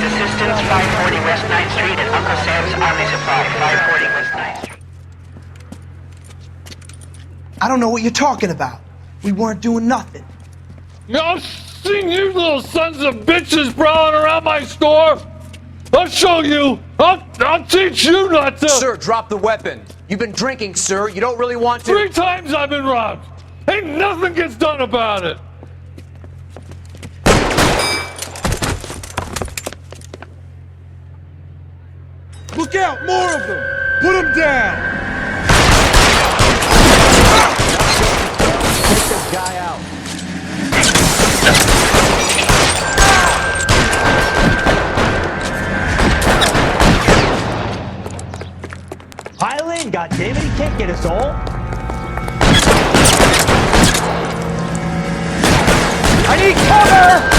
[SPEAKER 12] Assistance, 540 West 9th Street at Uncle Sam's Army Supply, 540 West 9th Street.
[SPEAKER 16] I don't know what you're talking about. We weren't doing nothing.
[SPEAKER 17] I've seen you little sons of bitches prowling around my store. I'll show you. I'll teach you not to.
[SPEAKER 20] Sir, drop the weapon. You've been drinking, sir. You don't really want to.
[SPEAKER 17] 3 times I've been robbed. Ain't nothing gets done about it.
[SPEAKER 2] Look out! More of them! Put them down!
[SPEAKER 20] Take this guy out.
[SPEAKER 2] Highland, goddammit, he can't get us all. I need cover!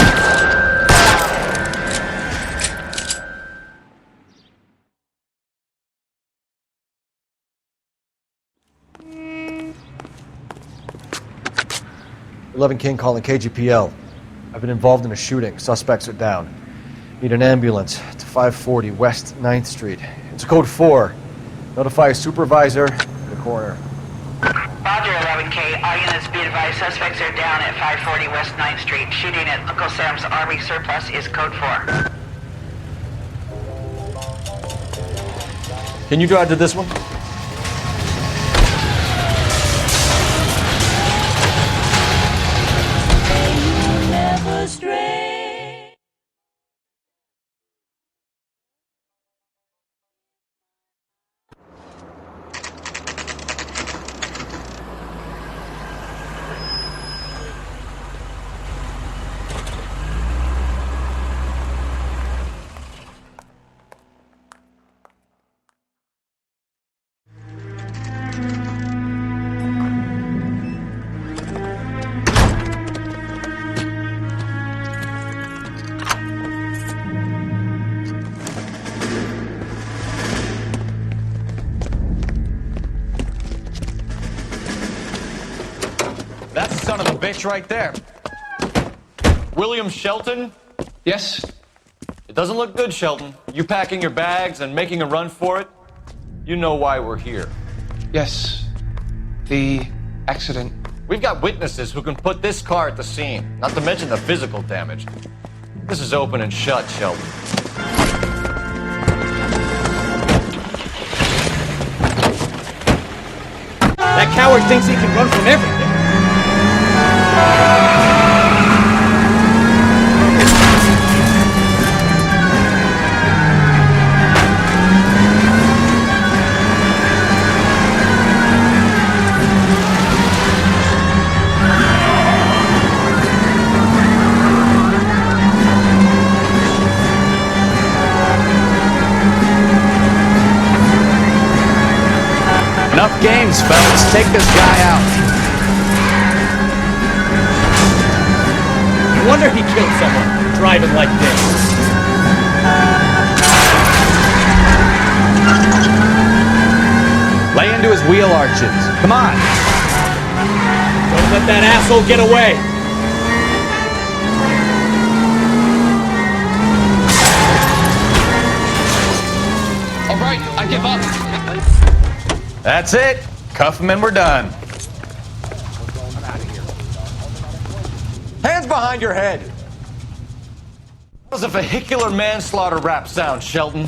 [SPEAKER 7] 11 King calling KGPL. I've been involved in a shooting. Suspects are down. Need an ambulance to 540 West 9th Street. It's code 4. Notify a supervisor in the corner.
[SPEAKER 12] Roger, 11K. All units be advised, suspects are down at 540 West 9th Street. Shooting at Uncle Sam's Army surplus is code 4.
[SPEAKER 7] Can you drive to this one?
[SPEAKER 4] That's the son of a bitch right there. William Shelton?
[SPEAKER 14] Yes?
[SPEAKER 4] It doesn't look good, Shelton. You packing your bags and making a run for it? You know why we're here.
[SPEAKER 14] Yes. The accident.
[SPEAKER 4] We've got witnesses who can put this car at the scene, not to mention the physical damage. This is open and shut, Shelton.
[SPEAKER 2] That coward thinks he can run from everything.
[SPEAKER 1] Enough games, Phelps. Take this guy out.
[SPEAKER 2] No wonder he killed someone driving like this.
[SPEAKER 1] Lay into his wheel arches. Come on.
[SPEAKER 2] Don't let that asshole get away.
[SPEAKER 14] All right, I give up.
[SPEAKER 1] That's it. Cuff him and we're done.
[SPEAKER 4] Hands behind your head. That was a vehicular manslaughter rap sound, Shelton.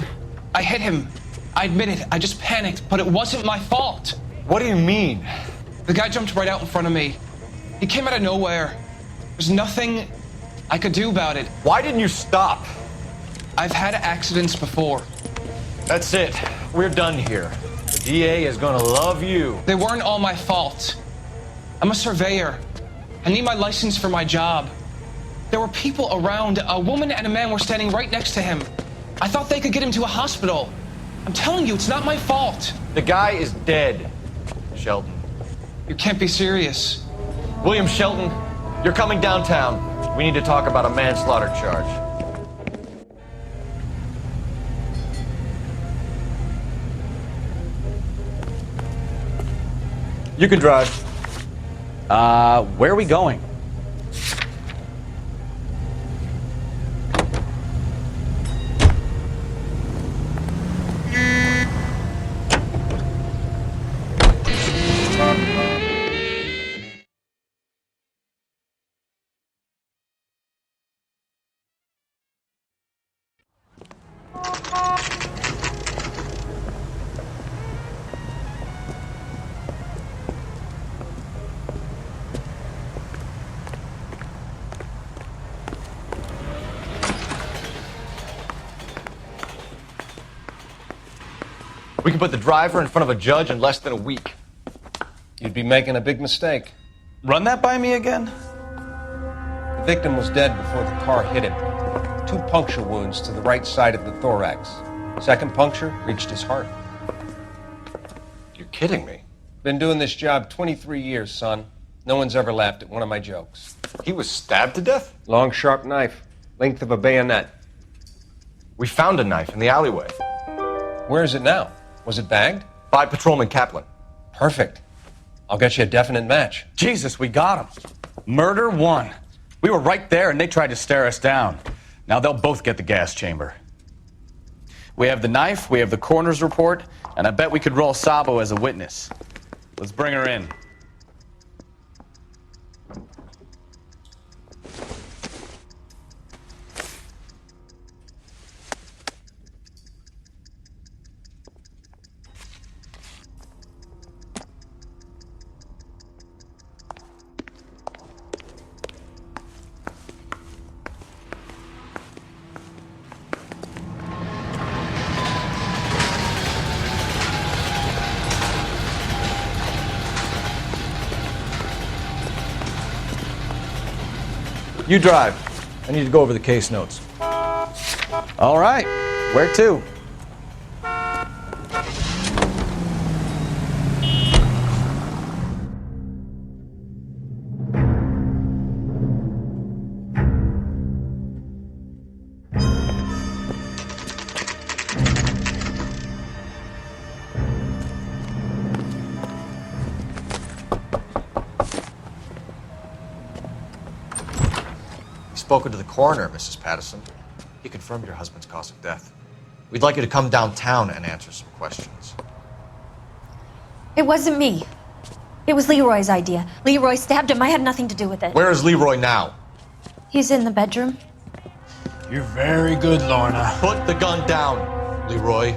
[SPEAKER 14] I hit him. I admit it. I just panicked, but it wasn't my fault.
[SPEAKER 4] What do you mean?
[SPEAKER 14] The guy jumped right out in front of me. He came out of nowhere. There's nothing I could do about it.
[SPEAKER 4] Why didn't you stop?
[SPEAKER 14] I've had accidents before.
[SPEAKER 4] That's it. We're done here. The DA is gonna love you.
[SPEAKER 14] They weren't all my fault. I'm a surveyor. I need my license for my job. There were people around. A woman and a man were standing right next to him. I thought they could get him to a hospital. I'm telling you, it's not my fault.
[SPEAKER 4] The guy is dead, Shelton.
[SPEAKER 14] You can't be serious.
[SPEAKER 4] William Shelton, you're coming downtown. We need to talk about a manslaughter charge.
[SPEAKER 7] You can drive.
[SPEAKER 1] Where are we going?
[SPEAKER 4] We can put the driver in front of a judge in less than a week.
[SPEAKER 23] You'd be making a big mistake.
[SPEAKER 1] Run that by me again?
[SPEAKER 23] The victim was dead before the car hit him. 2 puncture wounds to the right side of the thorax. Second puncture reached his heart.
[SPEAKER 4] You're kidding me.
[SPEAKER 23] Been doing this job 23 years, son. No one's ever laughed at one of my jokes.
[SPEAKER 4] He was stabbed to death?
[SPEAKER 23] Long, sharp knife. Length of a bayonet.
[SPEAKER 4] We found a knife in the alleyway.
[SPEAKER 23] Where is it now? Was it bagged?
[SPEAKER 4] By Patrolman Kaplan.
[SPEAKER 23] Perfect. I'll get you a definite match.
[SPEAKER 4] Jesus, we got him.
[SPEAKER 5] Murder one. We were right there and they tried to stare us down. Now they'll both get the gas chamber. We have the knife, we have the coroner's report, and I bet we could roll Sabo as a witness. Let's bring her in.
[SPEAKER 7] You drive. I need to go over the case notes.
[SPEAKER 5] All right. Where to?
[SPEAKER 7] Spoken to the coroner, Mrs. Patterson. He confirmed your husband's cause of death. We'd like you to come downtown and answer some questions.
[SPEAKER 8] It wasn't me. It was Leroy's idea. Leroy stabbed him. I had nothing to do with it.
[SPEAKER 7] Where is Leroy now?
[SPEAKER 8] He's in the bedroom.
[SPEAKER 6] You're very good, Lorna.
[SPEAKER 7] Put the gun down, Leroy.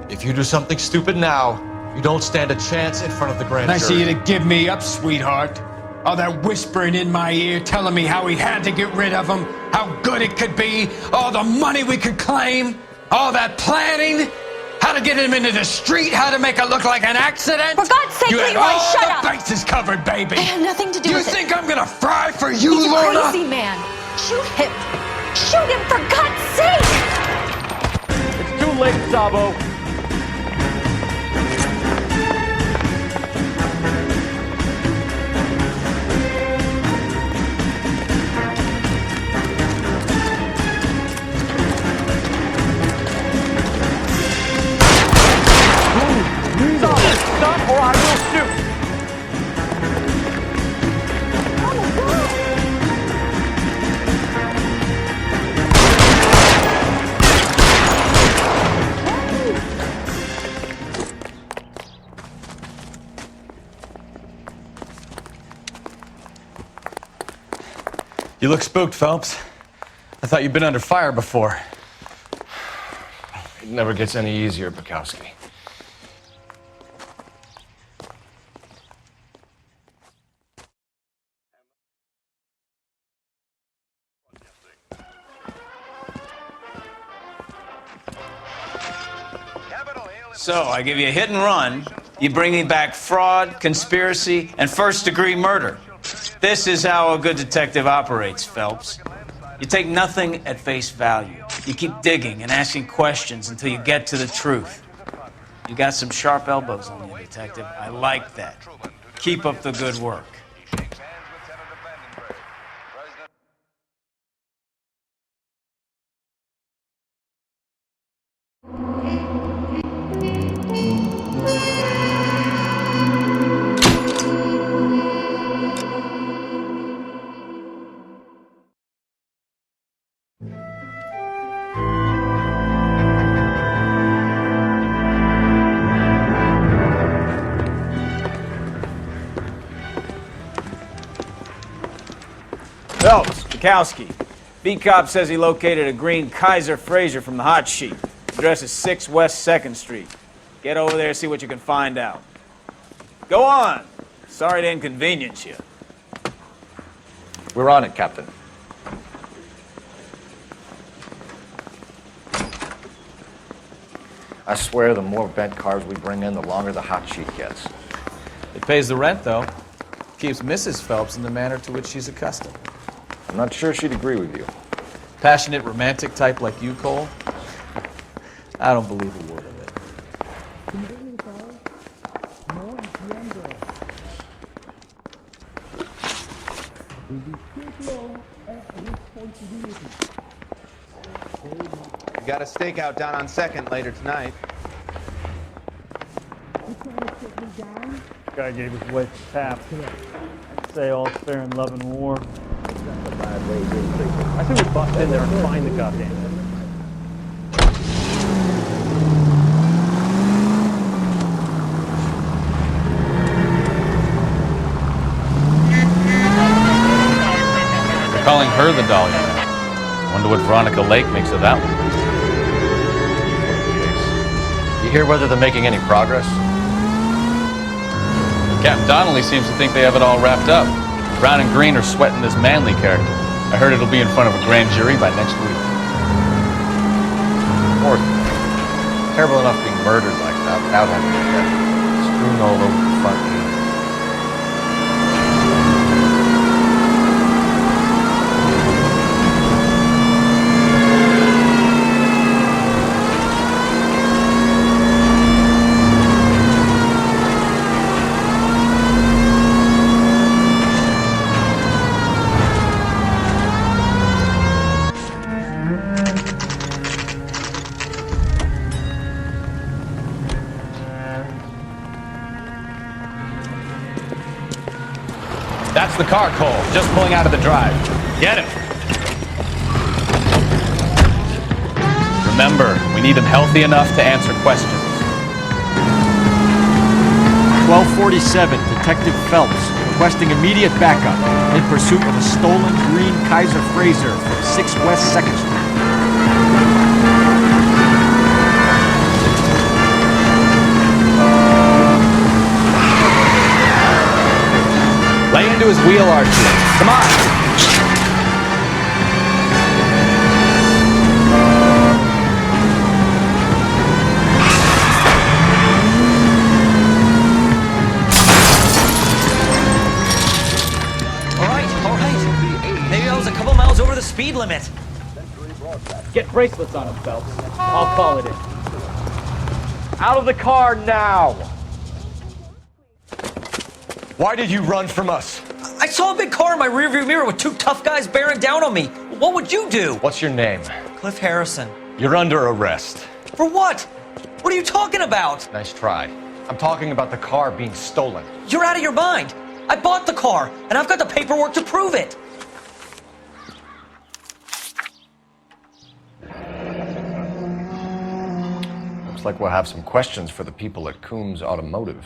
[SPEAKER 7] If you do something stupid now, you don't stand a chance in front of the grand jury.
[SPEAKER 6] Nice of you to give me up, sweetheart. All that whispering in my ear, telling me how we had to get rid of him, how good it could be, all the money we could claim, all that planning, how to get him into the street, how to make it look like an accident.
[SPEAKER 8] For God's sake,
[SPEAKER 6] you had
[SPEAKER 8] Leroy,
[SPEAKER 6] all
[SPEAKER 8] shut
[SPEAKER 6] the
[SPEAKER 8] up!
[SPEAKER 6] bases covered, baby.
[SPEAKER 8] I had nothing to do with it.
[SPEAKER 6] You think I'm gonna fry for you,
[SPEAKER 8] He's a
[SPEAKER 6] Lorna?
[SPEAKER 8] crazy man. Shoot him. Shoot him, for God's sake!
[SPEAKER 2] It's too late, Sabo. Stop or I will shoot!
[SPEAKER 5] You look spooked, Phelps. I thought you'd been under fire before.
[SPEAKER 4] It never gets any easier, Bukowski.
[SPEAKER 1] So, I give you a hit and run, you bring me back fraud, conspiracy, and first-degree murder. This is how a good detective operates, Phelps. You take nothing at face value. You keep digging and asking questions until you get to the truth. You got some sharp elbows on you, detective. I like that. Keep up the good work. Phelps, Bukowski. Beat cop says he located a green Kaiser Fraser from the hot sheet. Address is 6 West 2nd Street. Get over there and see what you can find out. Go on. Sorry to inconvenience you.
[SPEAKER 4] We're on it, Captain. I swear the more bent cars we bring in, the longer the hot sheet gets.
[SPEAKER 5] It pays the rent, though. Keeps Mrs. Phelps in the manner to which she's accustomed.
[SPEAKER 4] I'm not sure she'd agree with you.
[SPEAKER 5] Passionate, romantic type like you, Cole? I don't believe a word of it.
[SPEAKER 19] We got a stakeout down on 2nd later tonight.
[SPEAKER 2] Guy gave us away for tap. say all's fair in love and war. I think we bust in there and find the goddamn thing.
[SPEAKER 5] They're calling her the Dahlia. Wonder what Veronica Lake makes of that one.
[SPEAKER 4] You hear whether they're making any progress?
[SPEAKER 5] Captain Donnelly seems to think they have it all wrapped up. Brown and Green are sweating this Manley character. I heard it'll be in front of a grand jury by next week.
[SPEAKER 4] Or terrible enough being murdered like that without having to get strewn all over the front page.
[SPEAKER 5] That's the car, Cole, just pulling out of the drive. Get him. Remember, we need him healthy enough to answer questions.
[SPEAKER 7] 1247, Detective Phelps, requesting immediate backup in pursuit of a stolen green Kaiser Frazer from 6 West 2nd Street.
[SPEAKER 5] Lay into his wheel arches. Come on.
[SPEAKER 20] All right. Maybe I was a couple miles over the speed limit.
[SPEAKER 2] Get bracelets on him, Phelps. I'll call it in. Out of the car now!
[SPEAKER 4] Why did you run from us?
[SPEAKER 20] I saw a big car in my rearview mirror with two tough guys bearing down on me. What would you do?
[SPEAKER 4] What's your name?
[SPEAKER 20] Cliff Harrison.
[SPEAKER 4] You're under arrest.
[SPEAKER 20] For what? What are you talking about?
[SPEAKER 4] Nice try. I'm talking about the car being stolen.
[SPEAKER 20] You're out of your mind. I bought the car, and I've got the paperwork to prove it.
[SPEAKER 4] Looks like we'll have some questions for the people at Coombs Automotive.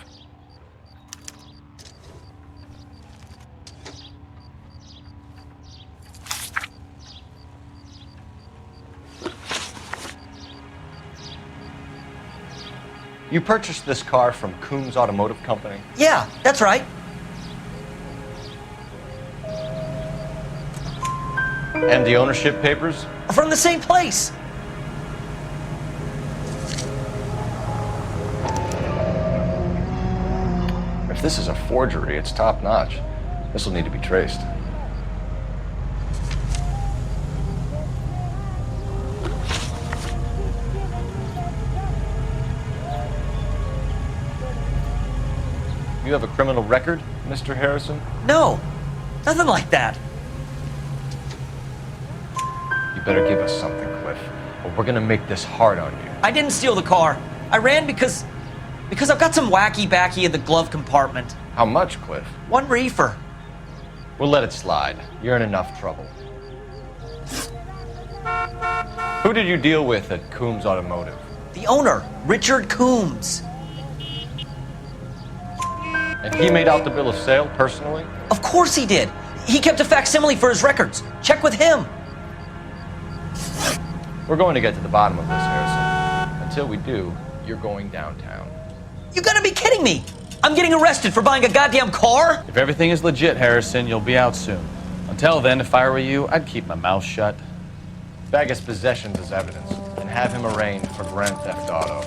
[SPEAKER 4] You purchased this car from Coombs Automotive Company?
[SPEAKER 20] Yeah, that's right.
[SPEAKER 4] And the ownership papers?
[SPEAKER 20] From the same place.
[SPEAKER 4] If this is a forgery, it's top-notch. This will need to be traced. You have a criminal record, Mr. Harrison?
[SPEAKER 20] No, nothing like that.
[SPEAKER 4] You better give us something, Cliff, or we're gonna make this hard on you.
[SPEAKER 20] I didn't steal the car. I ran because I've got some wacky backy in the glove compartment.
[SPEAKER 4] How much, Cliff?
[SPEAKER 20] 1 reefer.
[SPEAKER 4] We'll let it slide. You're in enough trouble. Who did you deal with at Coombs Automotive?
[SPEAKER 20] The owner, Richard Coombs.
[SPEAKER 4] And he made out the bill of sale personally?
[SPEAKER 20] Of course he did. He kept a facsimile for his records. Check with him.
[SPEAKER 4] We're going to get to the bottom of this, Harrison. Until we do, you're going downtown.
[SPEAKER 20] You gotta be kidding me! I'm getting arrested for buying a goddamn car?
[SPEAKER 5] If everything is legit, Harrison, you'll be out soon. Until then, if I were you, I'd keep my mouth shut.
[SPEAKER 4] Bag his possessions as evidence, and have him arraigned for grand theft auto.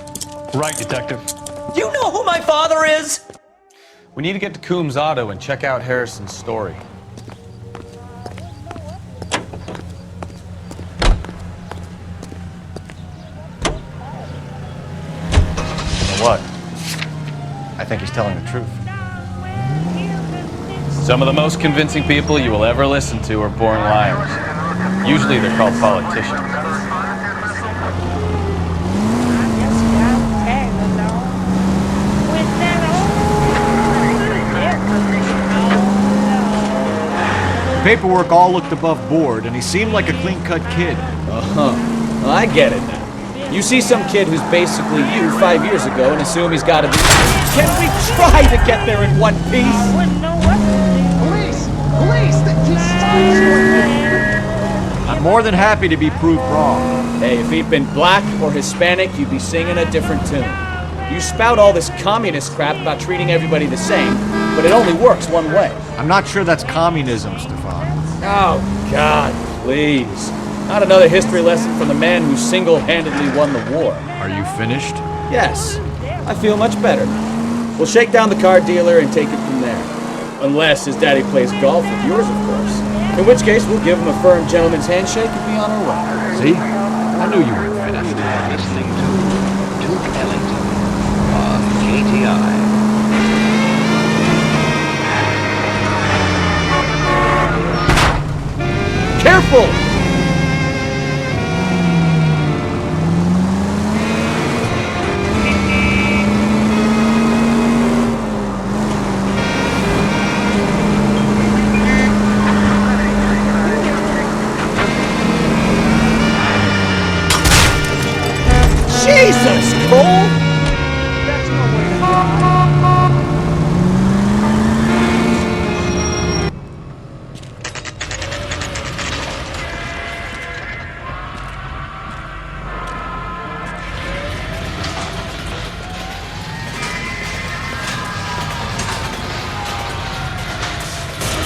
[SPEAKER 5] Right, Detective.
[SPEAKER 20] Do you know who my father is?
[SPEAKER 5] We need to get to Coombs Auto and check out Harrison's story.
[SPEAKER 4] You know what? I think he's telling the truth.
[SPEAKER 5] Some of the most convincing people you will ever listen to are born liars. Usually they're called politicians.
[SPEAKER 7] paperwork all looked above board, and he seemed like a clean-cut kid.
[SPEAKER 2] Well, I get it now. You see some kid who's basically you 5 years ago and assume he's got to be... Can we try to get there in one piece?
[SPEAKER 3] Police! Police!
[SPEAKER 7] I'm more than happy to be proved wrong.
[SPEAKER 2] Hey, if he'd been black or Hispanic, you'd be singing a different tune. You spout all this communist crap about treating everybody the same, but it only works one way.
[SPEAKER 7] I'm not sure that's communism, Stefan.
[SPEAKER 2] Oh, God, please. Not another history lesson from the man who single-handedly won the war.
[SPEAKER 7] Are you finished?
[SPEAKER 2] Yes. I feel much better now. We'll shake down the car dealer and take it from there. Unless his daddy plays golf with yours, of course. In which case, we'll give him a firm gentleman's handshake and be on our way.
[SPEAKER 7] See? I knew you were finished.
[SPEAKER 9] Listening to Duke Ellington on KTI.
[SPEAKER 2] Careful! Jesus, Cole! That's no way to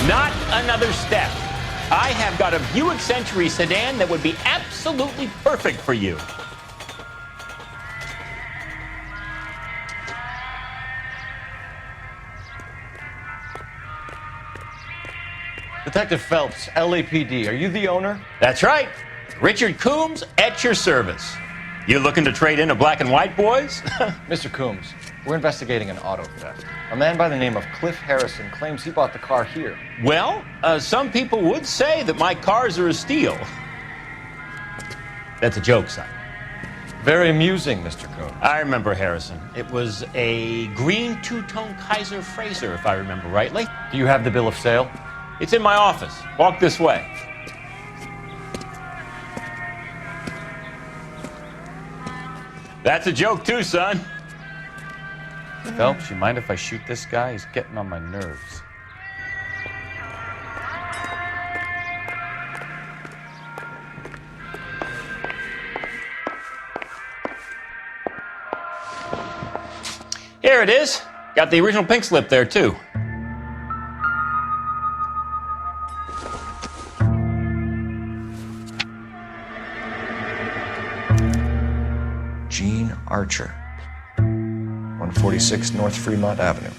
[SPEAKER 10] Not another step. I have got a Buick Century sedan that would be absolutely perfect for you.
[SPEAKER 4] Detective Phelps, LAPD, are you the owner?
[SPEAKER 10] That's right. Richard Coombs at your service. You looking to trade in a black and white, boys?
[SPEAKER 4] Mr. Coombs, we're investigating an auto theft. A man by the name of Cliff Harrison claims he bought the car here.
[SPEAKER 10] Well, some people would say that my cars are a steal. That's a joke, son.
[SPEAKER 4] Very amusing, Mr. Coombs.
[SPEAKER 10] I remember Harrison. It was a green two-tone Kaiser Frazer, if I remember rightly.
[SPEAKER 4] Do you have the bill of sale?
[SPEAKER 10] It's in my office. Walk this way. That's a joke too, son.
[SPEAKER 5] Phelps, you mind if I shoot this guy? He's getting on my nerves.
[SPEAKER 10] Here it is. Got the original pink slip there too.
[SPEAKER 4] Gene Archer, 146 North Fremont Avenue.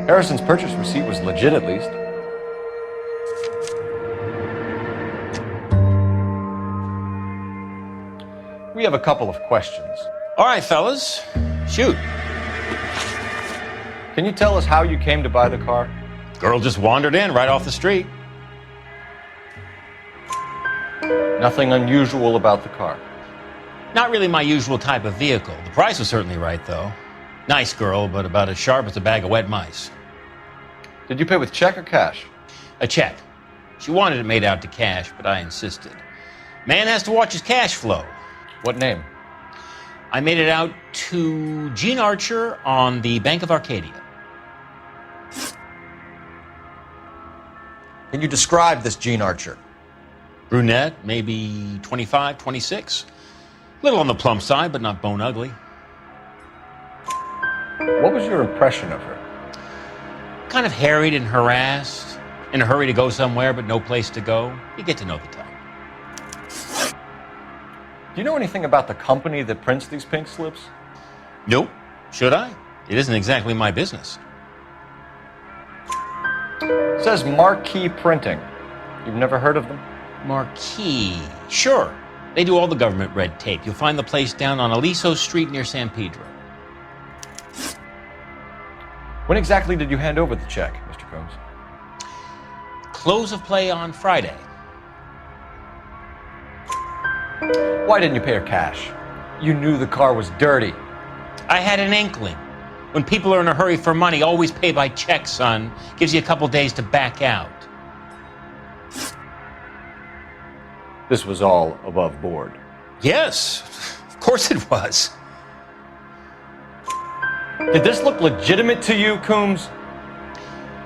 [SPEAKER 4] Harrison's purchase receipt was legit, at least. We have a couple of questions.
[SPEAKER 10] All right, fellas. Shoot.
[SPEAKER 4] Can you tell us how you came to buy the car?
[SPEAKER 10] Girl just wandered in right off the street.
[SPEAKER 4] Nothing unusual about the car.
[SPEAKER 10] Not really my usual type of vehicle. The price was certainly right, though. Nice girl, but about as sharp as a bag of wet mice.
[SPEAKER 4] Did you pay with check or cash?
[SPEAKER 10] A check. She wanted it made out to cash, but I insisted. Man has to watch his cash flow.
[SPEAKER 4] What name?
[SPEAKER 10] I made it out to Gene Archer on the Bank of Arcadia.
[SPEAKER 4] Can you describe this Gene Archer?
[SPEAKER 10] Brunette, maybe 25, 26. Little on the plump side, but not bone ugly.
[SPEAKER 4] What was your impression of her?
[SPEAKER 10] Kind of harried and harassed, in a hurry to go somewhere, but no place to go. You get to know the type.
[SPEAKER 4] Do you know anything about the company that prints these pink slips?
[SPEAKER 10] Nope. Should I? It isn't exactly my business.
[SPEAKER 4] It says Marquee Printing. You've never heard of them?
[SPEAKER 10] Marquee. Sure. They do all the government red tape. You'll find the place down on Aliso Street near San Pedro.
[SPEAKER 4] When exactly did you hand over the check, Mr. Combs?
[SPEAKER 10] Close of play on Friday.
[SPEAKER 4] Why didn't you pay her cash? You knew the car was dirty.
[SPEAKER 10] I had an inkling. When people are in a hurry for money, always pay by check, son. Gives you a couple days to back out.
[SPEAKER 4] This was all above board.
[SPEAKER 10] Yes, of course it was.
[SPEAKER 4] Did this look legitimate to you, Coombs?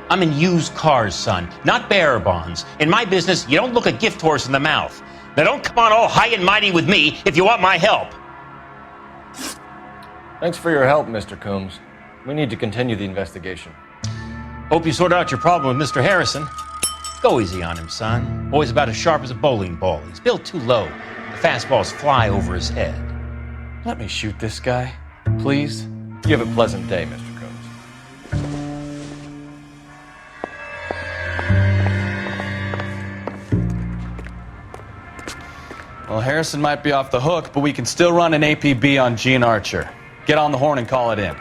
[SPEAKER 10] I'm in used cars, son, not bearer bonds. In my business, you don't look a gift horse in the mouth. Now don't come on all high and mighty with me if you want my help.
[SPEAKER 4] Thanks for your help, Mr. Coombs. We need to continue the investigation.
[SPEAKER 10] Hope you sort out your problem with Mr. Harrison. Go easy on him, son. Boy's about as sharp as a bowling ball. He's built too low. The fastballs fly over his head.
[SPEAKER 4] Let me shoot this guy, please. You have a pleasant day, Mr. Combs.
[SPEAKER 5] Well, Harrison might be off the hook, but we can still run an APB on Gene Archer. Get on the horn and call it in.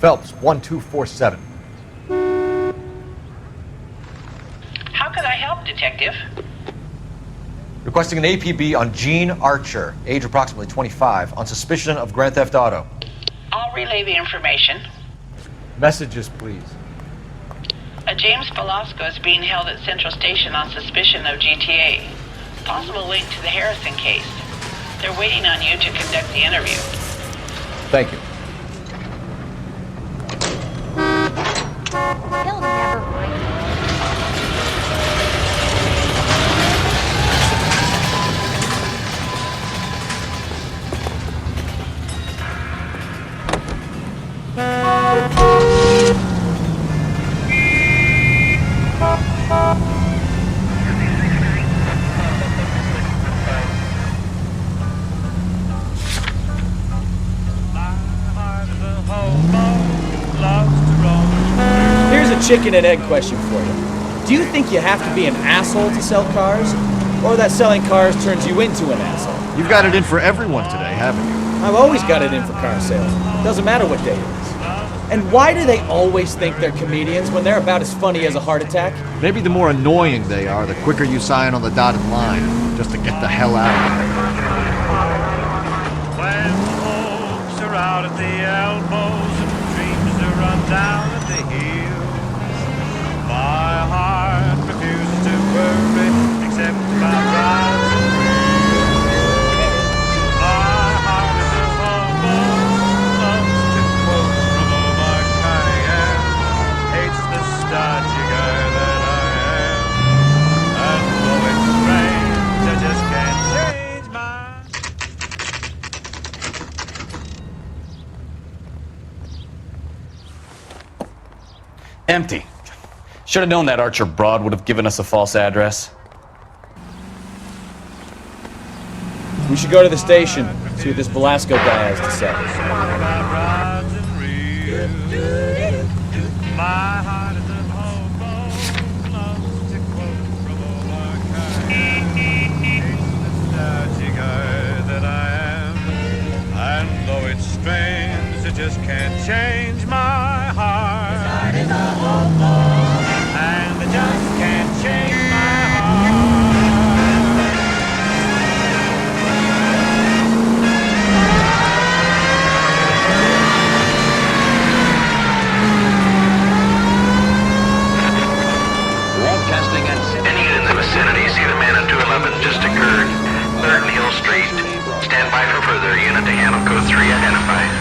[SPEAKER 7] Phelps, 1247.
[SPEAKER 12] How could I help, Detective?
[SPEAKER 7] Requesting an APB on Gene Archer, age approximately 25, on suspicion of grand theft auto.
[SPEAKER 12] I'll relay the information.
[SPEAKER 7] Messages, please.
[SPEAKER 12] A James Velasco is being held at Central Station on suspicion of GTA. Possible link to the Harrison case. They're waiting on you to conduct the interview.
[SPEAKER 7] Thank you.
[SPEAKER 8] He'll never find you.
[SPEAKER 2] Here's a chicken and egg question for you. Do you think you have to be an asshole to sell cars? Or that selling cars turns you into an asshole?
[SPEAKER 18] You've got it in for everyone today, haven't you?
[SPEAKER 2] I've always got it in for car sales. Doesn't matter what day it is. And why do they always think they're comedians when they're about as funny as a heart attack?
[SPEAKER 18] Maybe the more annoying they are, the quicker you sign on the dotted line, just to get the hell out of there.
[SPEAKER 13] When hopes are out at the elbows and dreams are run down at the heels, my heart refuses to worry except about rides and wheels. My heart is a hobo, loves to quote from Omar Khayyam, hates the stodgy guy that I am, and though it's strange, I just can't change my...
[SPEAKER 5] Empty. Should have known that Archer broad would have given us a false address.
[SPEAKER 2] We should go to the station, see what this Velasco guy has to say.
[SPEAKER 13] My heart is a hobo, loves to quote from Omar Khayyam, hates the stodgy guy that I am, and though it's strange, I just can't change my heart. And I just can't change my heart.
[SPEAKER 9] Broadcasting at any unit in the vicinity, see the man at 211 just occurred. 3rd Neal Street. Stand by for further. Unit to handle code 3 identified.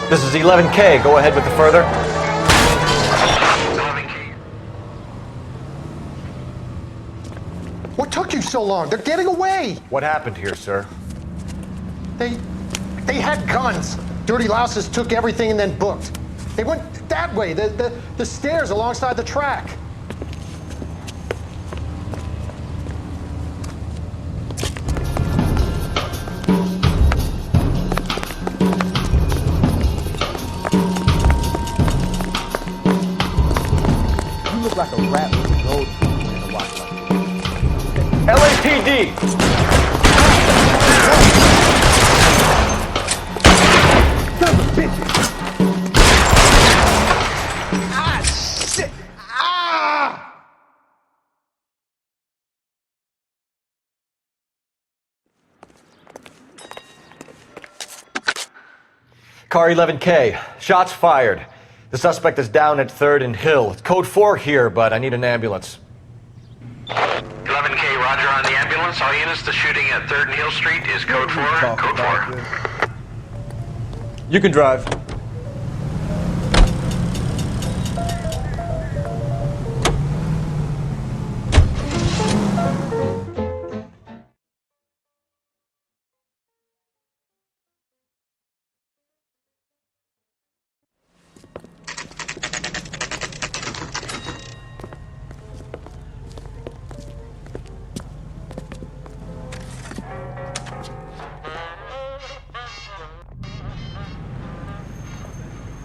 [SPEAKER 7] This is 11K. Go ahead with the further.
[SPEAKER 15] What took you so long? They're getting away.
[SPEAKER 7] What happened here, sir?
[SPEAKER 15] They had guns. Dirty louses took everything and then booked. They went that way, the stairs alongside the track. You look like a rat with a road in a watch like
[SPEAKER 7] LAPD!
[SPEAKER 15] Ah, shit! Ah!
[SPEAKER 7] Car 11K. Shots fired. The suspect is down at 3rd and Hill. It's code 4 here, but I need an ambulance.
[SPEAKER 9] 11K, roger on the ambulance. All units, the shooting at 3rd and Hill Street is code 4. Code 4.
[SPEAKER 7] You can drive.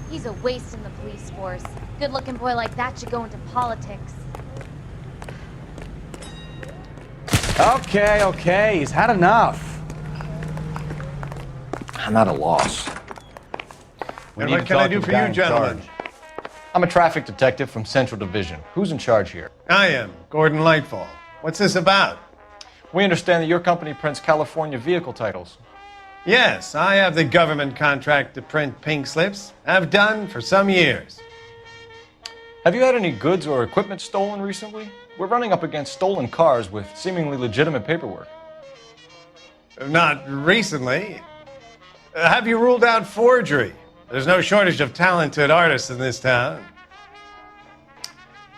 [SPEAKER 11] He's a waste in the police force. Good-looking boy like that should go into politics.
[SPEAKER 2] Okay, he's had enough.
[SPEAKER 4] I'm at a loss.
[SPEAKER 18] And what can I do for you, gentlemen?
[SPEAKER 4] I'm a traffic detective from Central Division. Who's in charge here?
[SPEAKER 18] I am, Gordon Lightfall. What's this about?
[SPEAKER 4] We understand that your company prints California vehicle titles.
[SPEAKER 18] Yes, I have the government contract to print pink slips. I've done for some years.
[SPEAKER 4] Have you had any goods or equipment stolen recently? We're running up against stolen cars with seemingly legitimate paperwork.
[SPEAKER 18] Not recently. Have you ruled out forgery? There's no shortage of talented artists in this town.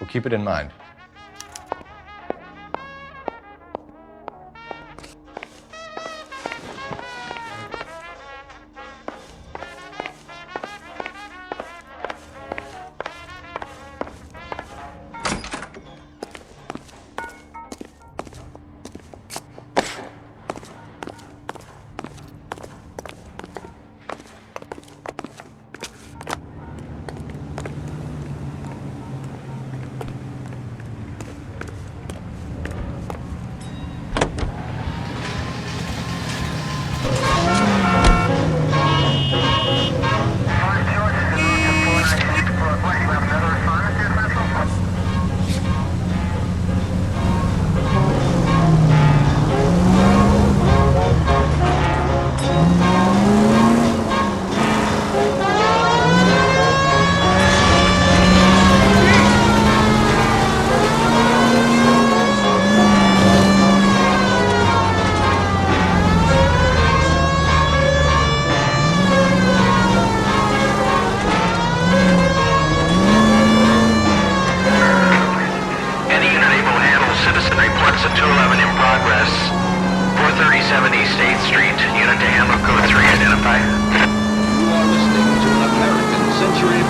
[SPEAKER 4] We'll keep it in mind.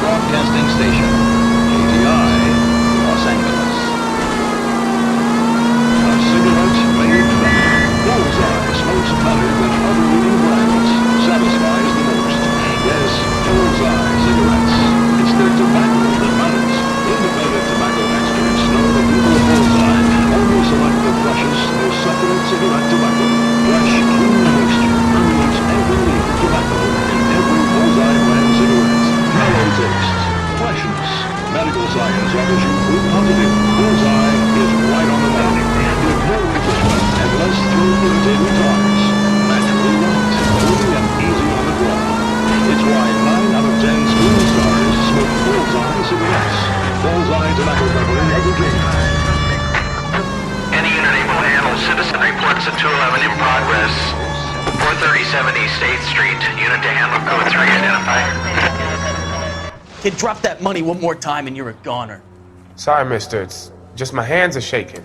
[SPEAKER 9] Broadcasting Station, KTI, Los Angeles. A cigarette made better. Bullseye smokes better than other leading brands. Satisfies the most. Yes, Bullseye cigarettes. It's their tobacco that matters. Independent tobacco experts know the people of Bullseye only select the freshest, most succulent cigarette tobacco. Fresh, clean moisture permeates every leaf of tobacco in every Bullseye brand cigarette. Mellow taste, freshness, medical science offers you proof positive. Bullseye is right on the money. With more refreshment and less throat-irritating tars. Naturally light, cozy and easy on the draw. It's why 9 out of 10 school stars smoke Bullseye cigarettes. Bullseye Tobacco Company education. Any unit able to handle citizen reports at 211 in progress. 437 East 8th Street, unit to handle code 3 identified.
[SPEAKER 16] Kid, drop that money one more time and you're a goner.
[SPEAKER 21] Sorry, mister. It's just my hands are shaking.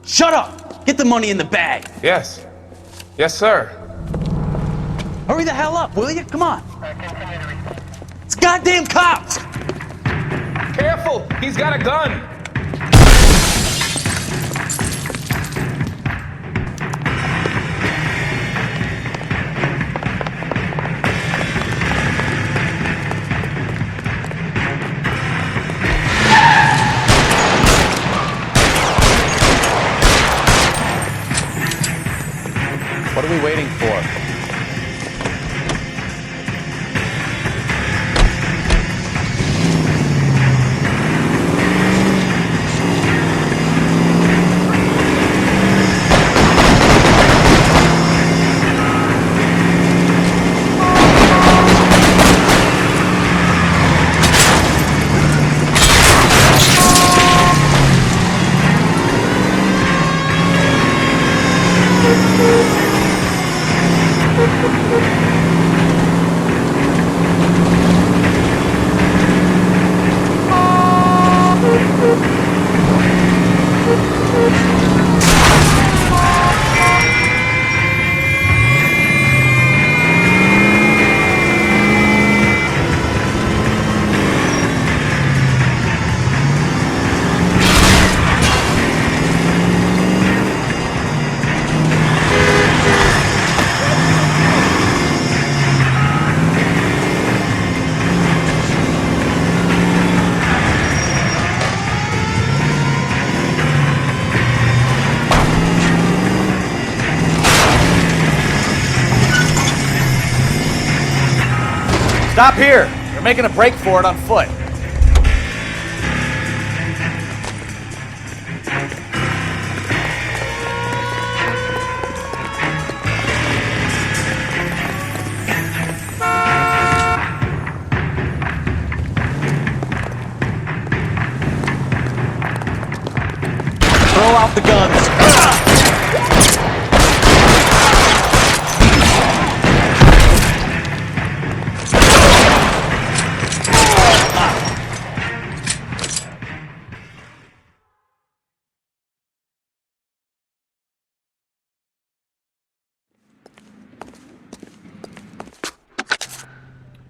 [SPEAKER 16] Shut up! Get the money in the bag.
[SPEAKER 21] Yes. Yes, sir.
[SPEAKER 16] Hurry the hell up, will you? Come on. It's goddamn cops!
[SPEAKER 21] Careful! He's got a gun!
[SPEAKER 4] What are we waiting for?
[SPEAKER 2] Stop here! You're making a break for it on foot.
[SPEAKER 16] Throw out the guns.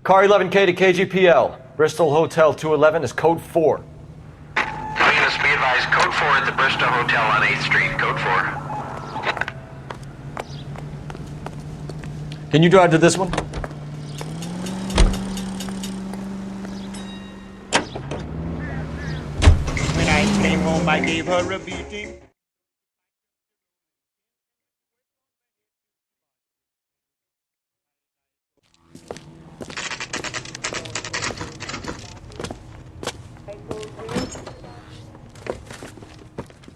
[SPEAKER 7] Car 11K to KGPL. Bristol Hotel 211 is code 4.
[SPEAKER 12] Units, be advised, code 4 at the Bristol Hotel on 8th Street, code 4.
[SPEAKER 7] Can you drive to this one?
[SPEAKER 13] When I came home, I gave her a beating.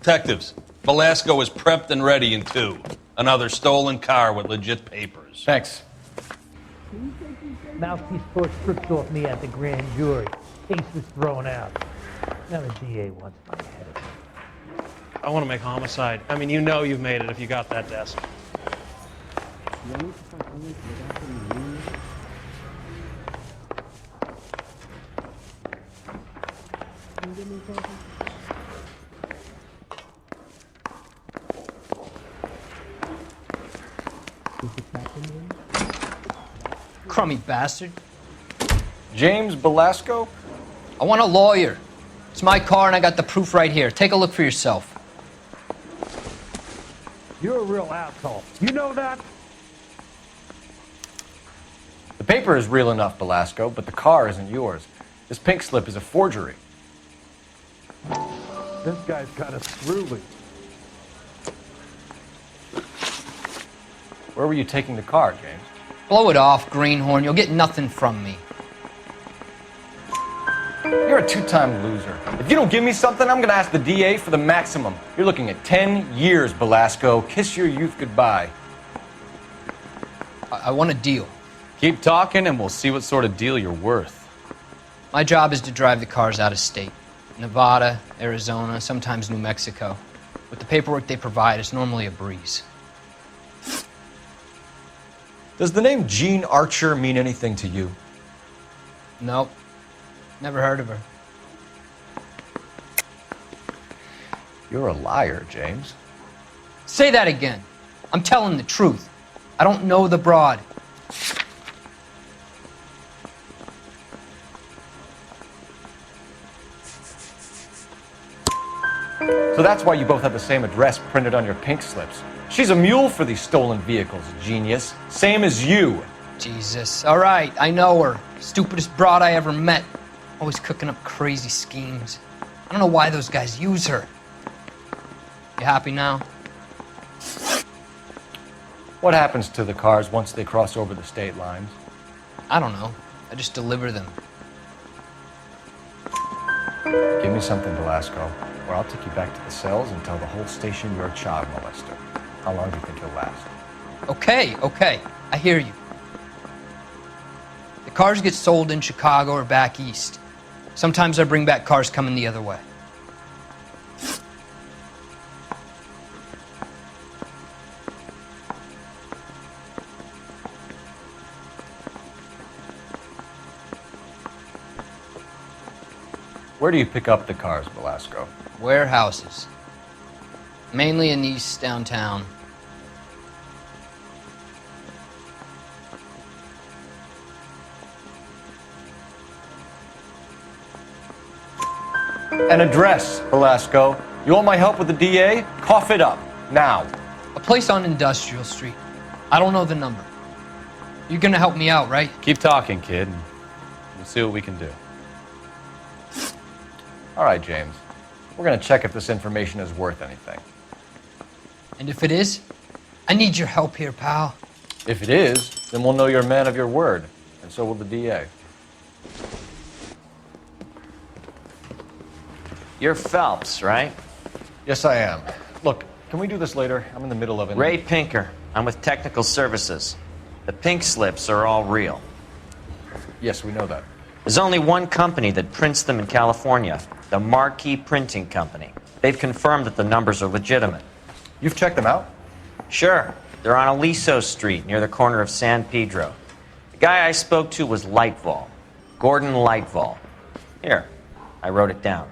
[SPEAKER 22] Detectives, Velasco is prepped and ready in 2. Another stolen car with legit papers.
[SPEAKER 2] Thanks.
[SPEAKER 24] Mouthpiece forced stripped off me at the grand jury. Case was thrown out. Now the DA wants my head.
[SPEAKER 25] I want to make Homicide. I mean, you know you've made it if you got that desk.
[SPEAKER 26] Crummy bastard.
[SPEAKER 4] James Velasco?
[SPEAKER 26] I want a lawyer. It's my car and I got the proof right here. Take a look for yourself.
[SPEAKER 24] You're a real asshole. You know that?
[SPEAKER 4] The paper is real enough, Velasco, but the car isn't yours. This pink slip is a forgery.
[SPEAKER 24] This guy's kind of screwy.
[SPEAKER 4] Where were you taking the car, James?
[SPEAKER 26] Blow it off, greenhorn. You'll get nothing from me.
[SPEAKER 4] You're a two-time loser. If you don't give me something, I'm gonna ask the DA for the maximum. You're looking at 10 years, Velasco. Kiss your youth goodbye.
[SPEAKER 26] I want a deal.
[SPEAKER 5] Keep talking and we'll see what sort of deal you're worth.
[SPEAKER 26] My job is to drive the cars out of state. Nevada, Arizona, sometimes New Mexico. With the paperwork they provide, it's normally a breeze.
[SPEAKER 4] Does the name Gene Archer mean anything to you?
[SPEAKER 26] Nope. Never heard of her.
[SPEAKER 4] You're a liar, James.
[SPEAKER 26] Say that again. I'm telling the truth. I don't know the broad.
[SPEAKER 4] So that's why you both have the same address printed on your pink slips. She's a mule for these stolen vehicles, genius. Same as you.
[SPEAKER 26] Jesus. All right, I know her. Stupidest broad I ever met. Always cooking up crazy schemes. I don't know why those guys use her. You happy now?
[SPEAKER 4] What happens to the cars once they cross over the state lines?
[SPEAKER 26] I don't know. I just deliver them.
[SPEAKER 4] Give me something, Velasco, or I'll take you back to the cells and tell the whole station you're a child molester. How long do you think you'll last?
[SPEAKER 26] Okay. I hear you. The cars get sold in Chicago or back east. Sometimes I bring back cars coming the other way.
[SPEAKER 4] Where do you pick up the cars, Velasco?
[SPEAKER 26] Warehouses. Mainly in East downtown.
[SPEAKER 4] An address, Velasco. You want my help with the DA? Cough it up, now.
[SPEAKER 26] A place on Industrial Street. I don't know the number. You're gonna help me out, right?
[SPEAKER 5] Keep talking, kid. And we'll see what we can do.
[SPEAKER 4] All right, James. We're gonna check if this information is worth anything.
[SPEAKER 26] And if it is, I need your help here, pal.
[SPEAKER 4] If it is, then we'll know you're a man of your word, and so will the DA.
[SPEAKER 1] You're Phelps, right?
[SPEAKER 4] Yes, I am. Look, can we do this later? I'm in the middle of it.
[SPEAKER 1] Ray Pinker. I'm with Technical Services. The pink slips are all real.
[SPEAKER 4] Yes, we know that.
[SPEAKER 1] There's only one company that prints them in California, the Marquee Printing Company. They've confirmed that the numbers are legitimate.
[SPEAKER 4] You've checked them out?
[SPEAKER 1] Sure. They're on Aliso Street, near the corner of San Pedro. The guy I spoke to was Lightvall. Gordon Lightvall. Here, I wrote it down.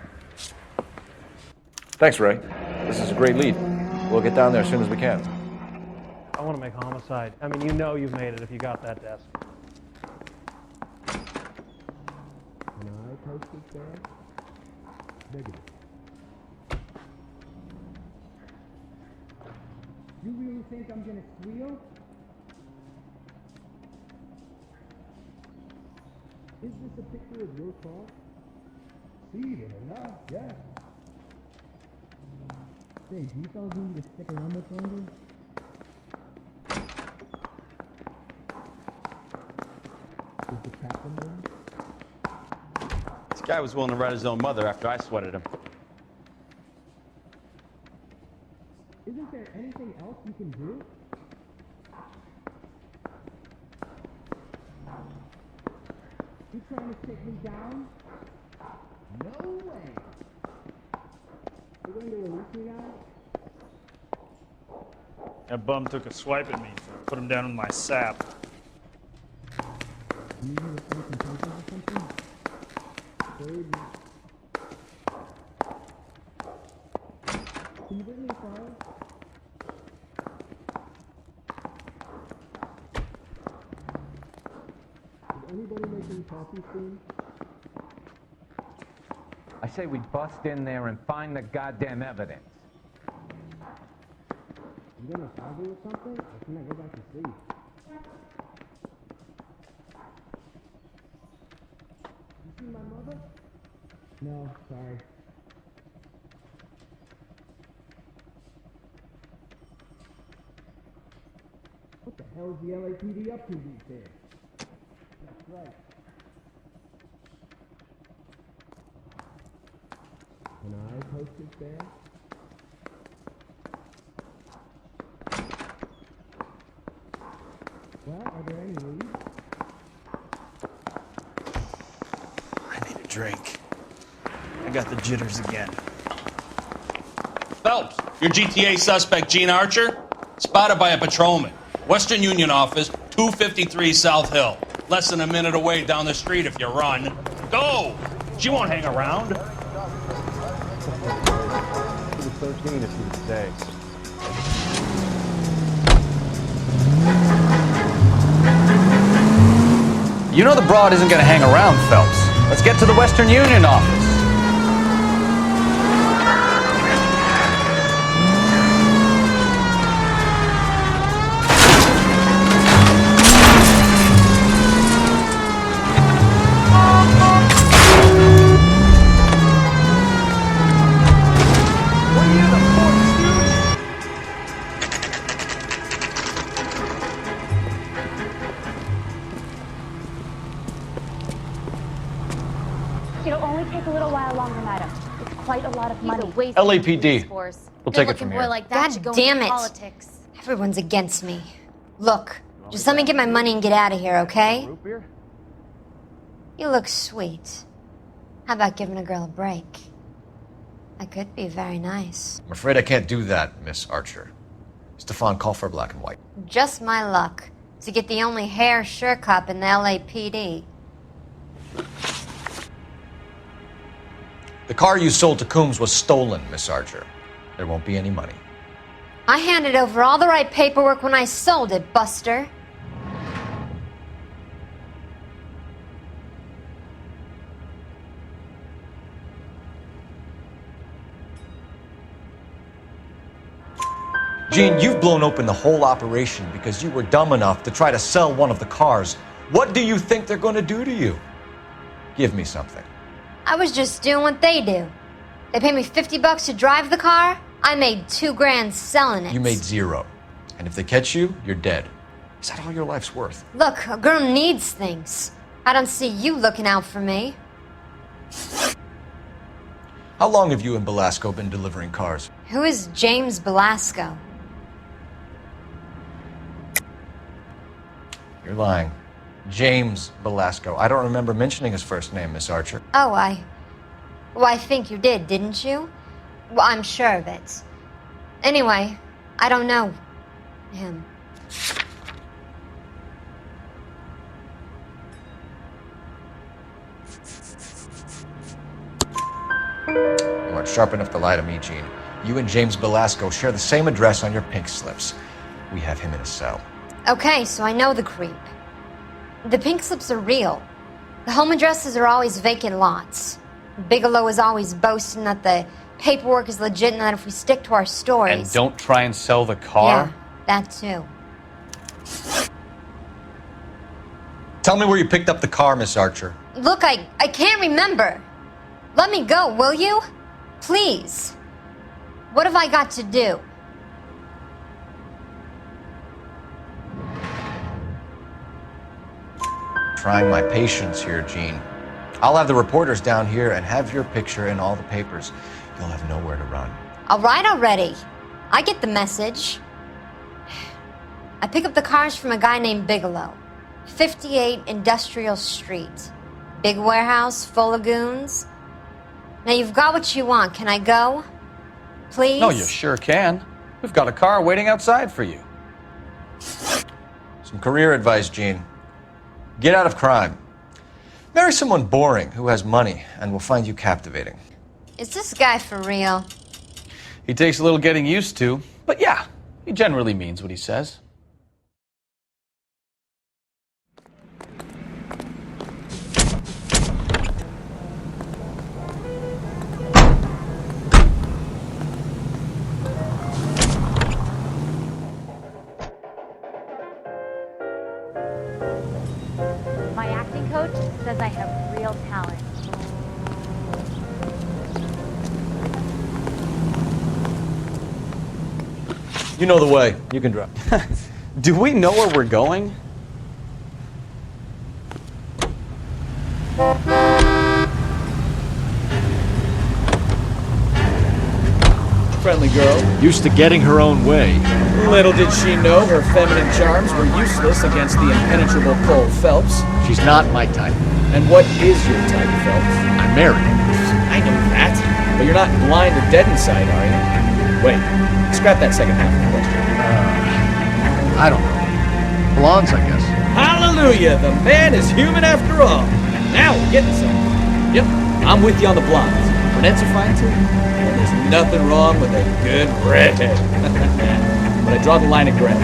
[SPEAKER 7] Thanks, Ray. This is a great lead. We'll get down there as soon as we can.
[SPEAKER 25] I want to make Homicide. I mean, you know you've made it if you got that desk.
[SPEAKER 3] You really think I'm gonna squeal? Is this a picture of your car? See, enough, yeah. Say, do you fellas need me to stick around much longer? Is the captain there?
[SPEAKER 22] This guy was willing to write his own mother after I sweated him.
[SPEAKER 3] Isn't there anything else you can do? You trying to take me down? No way! You're going to release me now?
[SPEAKER 6] That bum took a swipe at me, so I put him down in my sap.
[SPEAKER 3] You need me to send some papers or something? Baby. Can you bring me a file? Is anybody making coffee soon?
[SPEAKER 14] I say we bust in there and find the goddamn evidence.
[SPEAKER 3] You gonna coffee or something? Or can I go back to sleep? You see my mother? No, sorry. What the hell is the LAPD up to these days? That's right. Can I post it there? Well, are there any leads?
[SPEAKER 6] I need a drink. I got the jitters again.
[SPEAKER 22] Phelps, your GTA suspect, Gene Archer, spotted by a patrolman. Western Union office, 253 South Hill. Less than a minute away down the street if you run. Go!
[SPEAKER 25] She won't hang around.
[SPEAKER 7] It was 13 if she would stay.
[SPEAKER 5] You know the broad isn't gonna hang around, Phelps. Let's get to the Western Union office.
[SPEAKER 8] It'll only take a little while longer, madam. It's quite a lot of money.
[SPEAKER 7] LAPD. We'll take it from here.
[SPEAKER 11] Like that should go
[SPEAKER 8] damn
[SPEAKER 11] into
[SPEAKER 8] it.
[SPEAKER 11] politics.
[SPEAKER 8] Everyone's against me. Look, just let me get my money and get out of here, okay? You look sweet. How about giving a girl a break? I could be very nice.
[SPEAKER 7] I'm afraid I can't do that, Miss Archer. Stefan, call for black and white.
[SPEAKER 8] Just my luck to get the only hair sure cop in the LAPD.
[SPEAKER 7] The car you sold to Coombs was stolen, Miss Archer. There won't be any money.
[SPEAKER 8] I handed over all the right paperwork when I sold it, Buster.
[SPEAKER 7] Gene, you've blown open the whole operation because you were dumb enough to try to sell one of the cars. What do you think they're going to do to you? Give me something.
[SPEAKER 8] I was just doing what they do. They paid me $50 to drive the car. I made $2 grand selling it.
[SPEAKER 7] You made zero. And if they catch you, you're dead. Is that all your life's worth?
[SPEAKER 8] Look, a girl needs things. I don't see you looking out for me.
[SPEAKER 7] How long have you and Belasco been delivering cars?
[SPEAKER 8] Who is James Belasco?
[SPEAKER 7] You're lying. James Belasco. I don't remember mentioning his first name, Miss Archer.
[SPEAKER 8] Oh, Well, I think you did, didn't you? Well, I'm sure of it. Anyway, I don't know him.
[SPEAKER 7] You aren't sharp enough to lie to me, Gene. You and James Belasco share the same address on your pink slips. We have him in a cell.
[SPEAKER 8] Okay, so I know the creep. The pink slips are real. The home addresses are always vacant lots. Bigelow is always boasting that the paperwork is legit and that if we stick to our stories...
[SPEAKER 5] And don't try and sell the car?
[SPEAKER 8] Yeah, that too.
[SPEAKER 7] Tell me where you picked up the car, Miss Archer.
[SPEAKER 8] Look, I can't remember. Let me go, will you? Please. What have I got to do?
[SPEAKER 7] Trying my patience here, Gene. I'll have the reporters down here and have your picture in all the papers. You'll have nowhere to run.
[SPEAKER 8] All right already. I get the message. I pick up the cars from a guy named Bigelow. 58 Industrial Street. Big warehouse, full of goons. Now you've got what you want. Can I go? Please?
[SPEAKER 5] No, you sure can. We've got a car waiting outside for you.
[SPEAKER 7] Some career advice, Gene. Get out of crime. Marry someone boring who has money and will find you captivating.
[SPEAKER 8] Is this guy for real?
[SPEAKER 5] He takes a little getting used to, but yeah, he generally means what he says.
[SPEAKER 11] My acting coach says I have real talent.
[SPEAKER 7] You know the way. You can drive.
[SPEAKER 5] Do we know where we're going?
[SPEAKER 2] Friendly girl, used to getting her own way. Little did she know her feminine charms were useless against the impenetrable Cole Phelps.
[SPEAKER 7] She's not my type.
[SPEAKER 2] And what is your type, Phelps?
[SPEAKER 7] I'm married.
[SPEAKER 2] I know that, but you're not blind or dead inside, are you? Wait, scrap that second half of the question.
[SPEAKER 7] I don't know. Blondes, I guess.
[SPEAKER 2] Hallelujah! The man is human after all. And now we're getting somewhere. Yep. I'm with you on the blondes. Brunettes are fine too. And there's nothing wrong with a good redhead. But I draw the line at gray.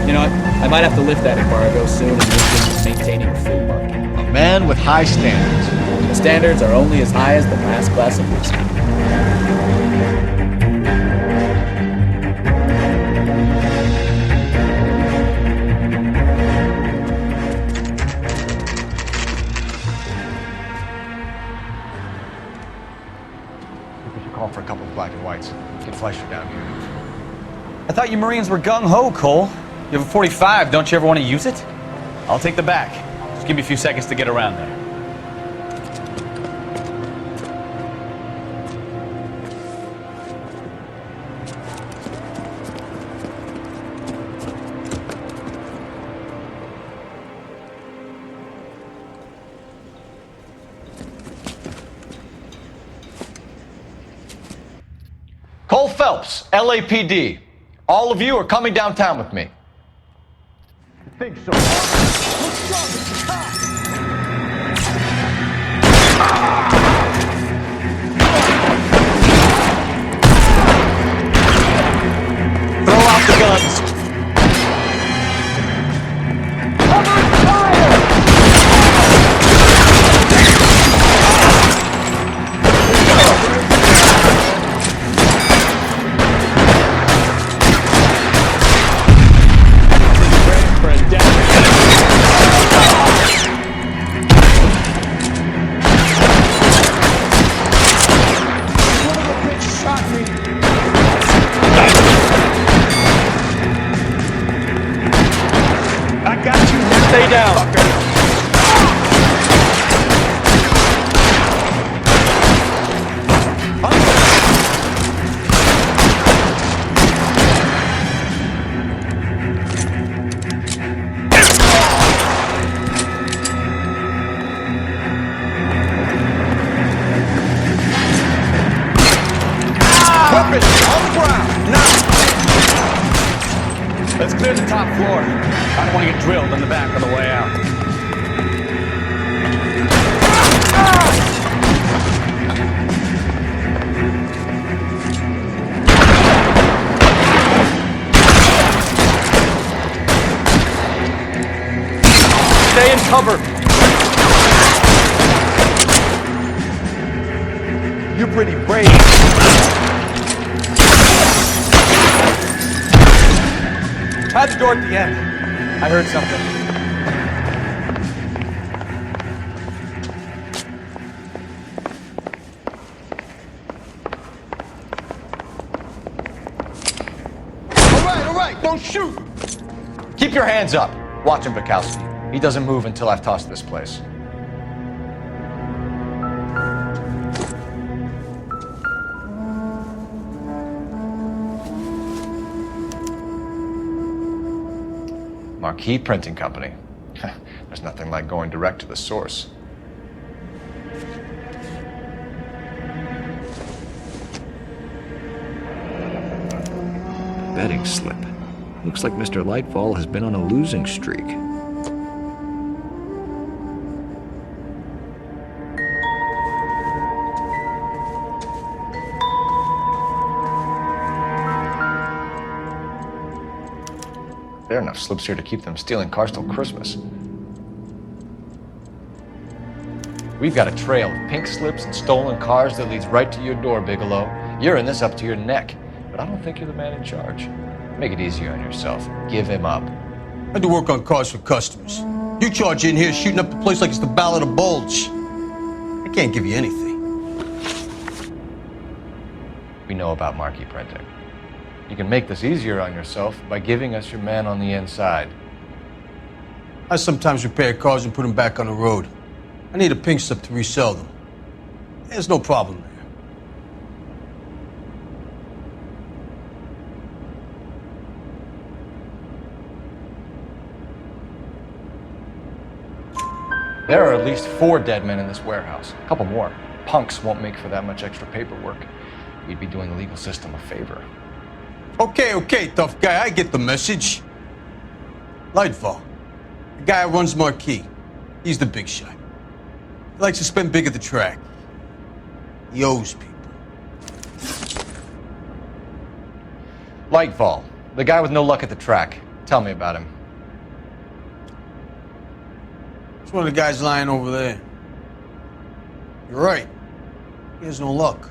[SPEAKER 2] You know what? I might have to lift that embargo soon and move to maintaining a free market.
[SPEAKER 7] A man with high standards.
[SPEAKER 2] The standards are only as high as the last glass of whiskey.
[SPEAKER 7] We should call for a couple of black and whites. Get Fleischer down here.
[SPEAKER 5] I thought you Marines were gung-ho, Cole. You have a 45, don't you ever want to use it? I'll take the back. Just give me a few seconds to get around there.
[SPEAKER 7] Cole Phelps, LAPD. All of you are coming downtown with me. I think so.
[SPEAKER 5] Throw out the guns.
[SPEAKER 25] Stay down.
[SPEAKER 5] Weapons on the ground. Now. Let's clear the top floor. I don't want to get drilled in the back on the way out.
[SPEAKER 25] Stay in cover.
[SPEAKER 7] You're pretty brave.
[SPEAKER 25] Try the door at the end. I heard something.
[SPEAKER 7] All right, don't shoot! Keep your hands up. Watch him, Bukowski. He doesn't move until I've tossed this place. Marquee Printing Company. There's nothing like going direct to the source. Betting slip. Looks like Mr. Lightfall has been on a losing streak. There are enough slips here to keep them stealing cars till Christmas. We've got a trail of pink slips and stolen cars that leads right to your door, Bigelow. You're in this up to your neck, but I don't think you're the man in charge. Make it easier on yourself. Give him up.
[SPEAKER 22] I do work on cars for customers. You charge in here shooting up the place like it's the Ballad of Bulge. I can't give you anything.
[SPEAKER 7] We know about marquee printing. You can make this easier on yourself by giving us your man on the inside.
[SPEAKER 22] I sometimes repair cars and put them back on the road. I need a pink slip to resell them. There's no problem there.
[SPEAKER 7] There are at least 4 dead men in this warehouse. A couple more. Punks won't make for that much extra paperwork. We'd be doing the legal system a favor.
[SPEAKER 22] Okay, tough guy, I get the message. Lightfall, the guy who runs Marquee. He's the big shot. He likes to spend big at the track. He owes people.
[SPEAKER 7] Lightfall, the guy with no luck at the track. Tell me about him.
[SPEAKER 22] It's one of the guys lying over there. You're right. He has no luck.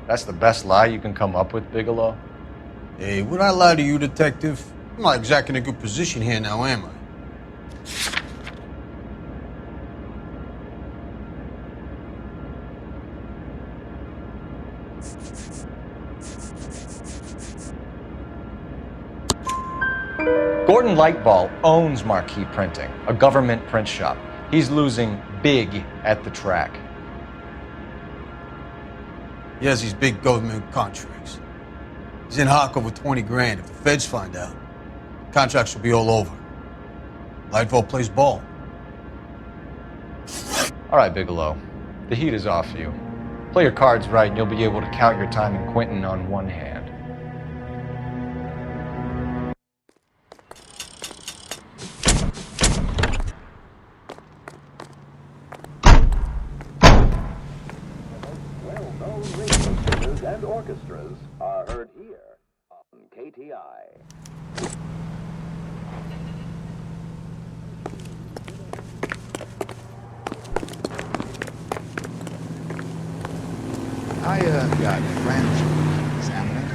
[SPEAKER 7] That's the best lie you can come up with, Bigelow?
[SPEAKER 22] Hey, would I lie to you, detective? I'm not exactly in a good position here now, am I?
[SPEAKER 7] Gordon Lightball owns Marquee Printing, a government print shop. He's losing big at the track.
[SPEAKER 22] He has these big government contracts. He's in hock over 20 grand. If the feds find out, contracts will be all over. Lightfall plays ball.
[SPEAKER 7] All right, Bigelow. The heat is off you. Play your cards right and you'll be able to count your time in Quentin on one hand.
[SPEAKER 9] And orchestras are heard here on KTI.
[SPEAKER 10] I got friends examining.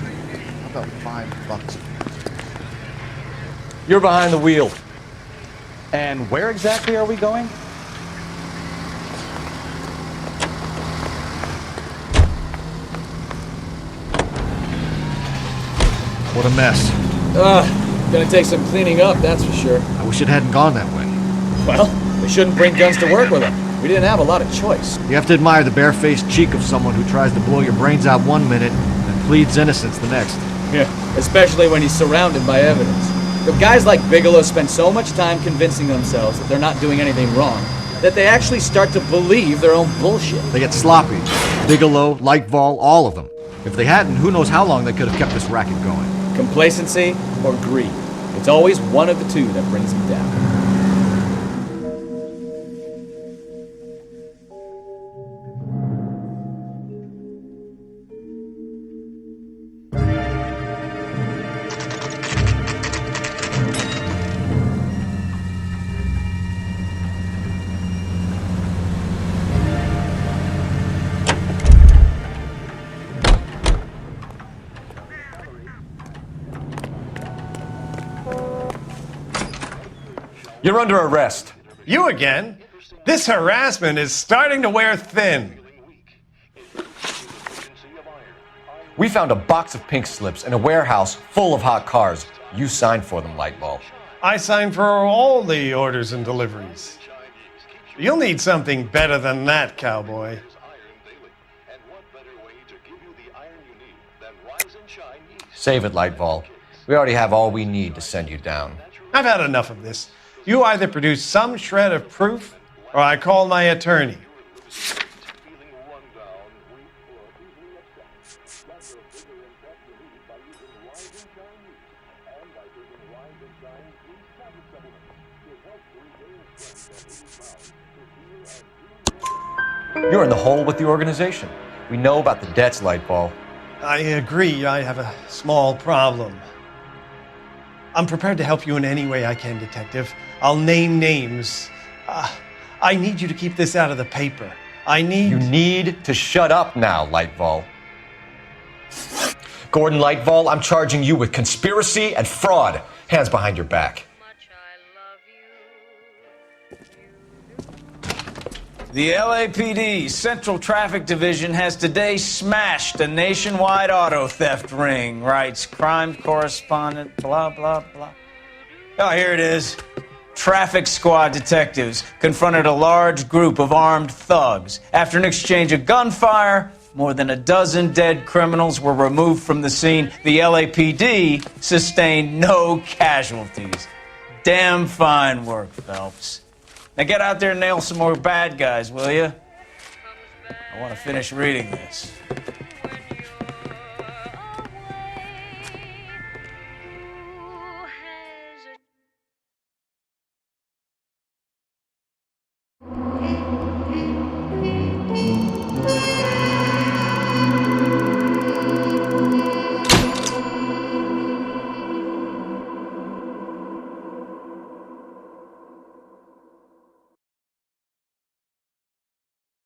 [SPEAKER 10] How about $5?
[SPEAKER 7] You're behind the wheel.
[SPEAKER 5] And where exactly are we going?
[SPEAKER 7] What a mess.
[SPEAKER 2] Gonna take some cleaning up, that's for sure.
[SPEAKER 7] I wish it hadn't gone that way.
[SPEAKER 2] Well, they shouldn't bring guns to work with them. We didn't have a lot of choice.
[SPEAKER 7] You have to admire the barefaced cheek of someone who tries to blow your brains out one minute and pleads innocence the next.
[SPEAKER 2] Yeah, especially when he's surrounded by evidence. But guys like Bigelow spend so much time convincing themselves that they're not doing anything wrong that they actually start to believe their own bullshit.
[SPEAKER 7] They get sloppy. Bigelow, Lightfall, all of them. If they hadn't, who knows how long they could have kept this racket going.
[SPEAKER 2] Complacency or greed. It's always one of the two that brings them down.
[SPEAKER 7] You're under arrest.
[SPEAKER 18] You again? This harassment is starting to wear thin.
[SPEAKER 7] We found a box of pink slips in a warehouse full of hot cars. You signed for them, Lightball.
[SPEAKER 18] I signed for all the orders and deliveries. You'll need something better than that, cowboy.
[SPEAKER 7] Save it, Lightball. We already have all we need to send you down.
[SPEAKER 18] I've had enough of this. You either produce some shred of proof, or I call my attorney.
[SPEAKER 7] You're in the hole with the organization. We know about the debts, Lightball.
[SPEAKER 18] I agree. I have a small problem. I'm prepared to help you in any way I can, Detective. I'll name names. I need you to keep this out of the paper. You
[SPEAKER 7] need to shut up now, Lightball. Gordon Lightball, I'm charging you with conspiracy and fraud. Hands behind your back.
[SPEAKER 15] The LAPD Central Traffic Division has today smashed a nationwide auto theft ring, writes crime correspondent, blah, blah, blah. Oh, here it is. Traffic squad detectives confronted a large group of armed thugs. After an exchange of gunfire, more than a dozen dead criminals were removed from the scene. The LAPD sustained no casualties. Damn fine work, Phelps. Now get out there and nail some more bad guys, will you? I want to finish reading this.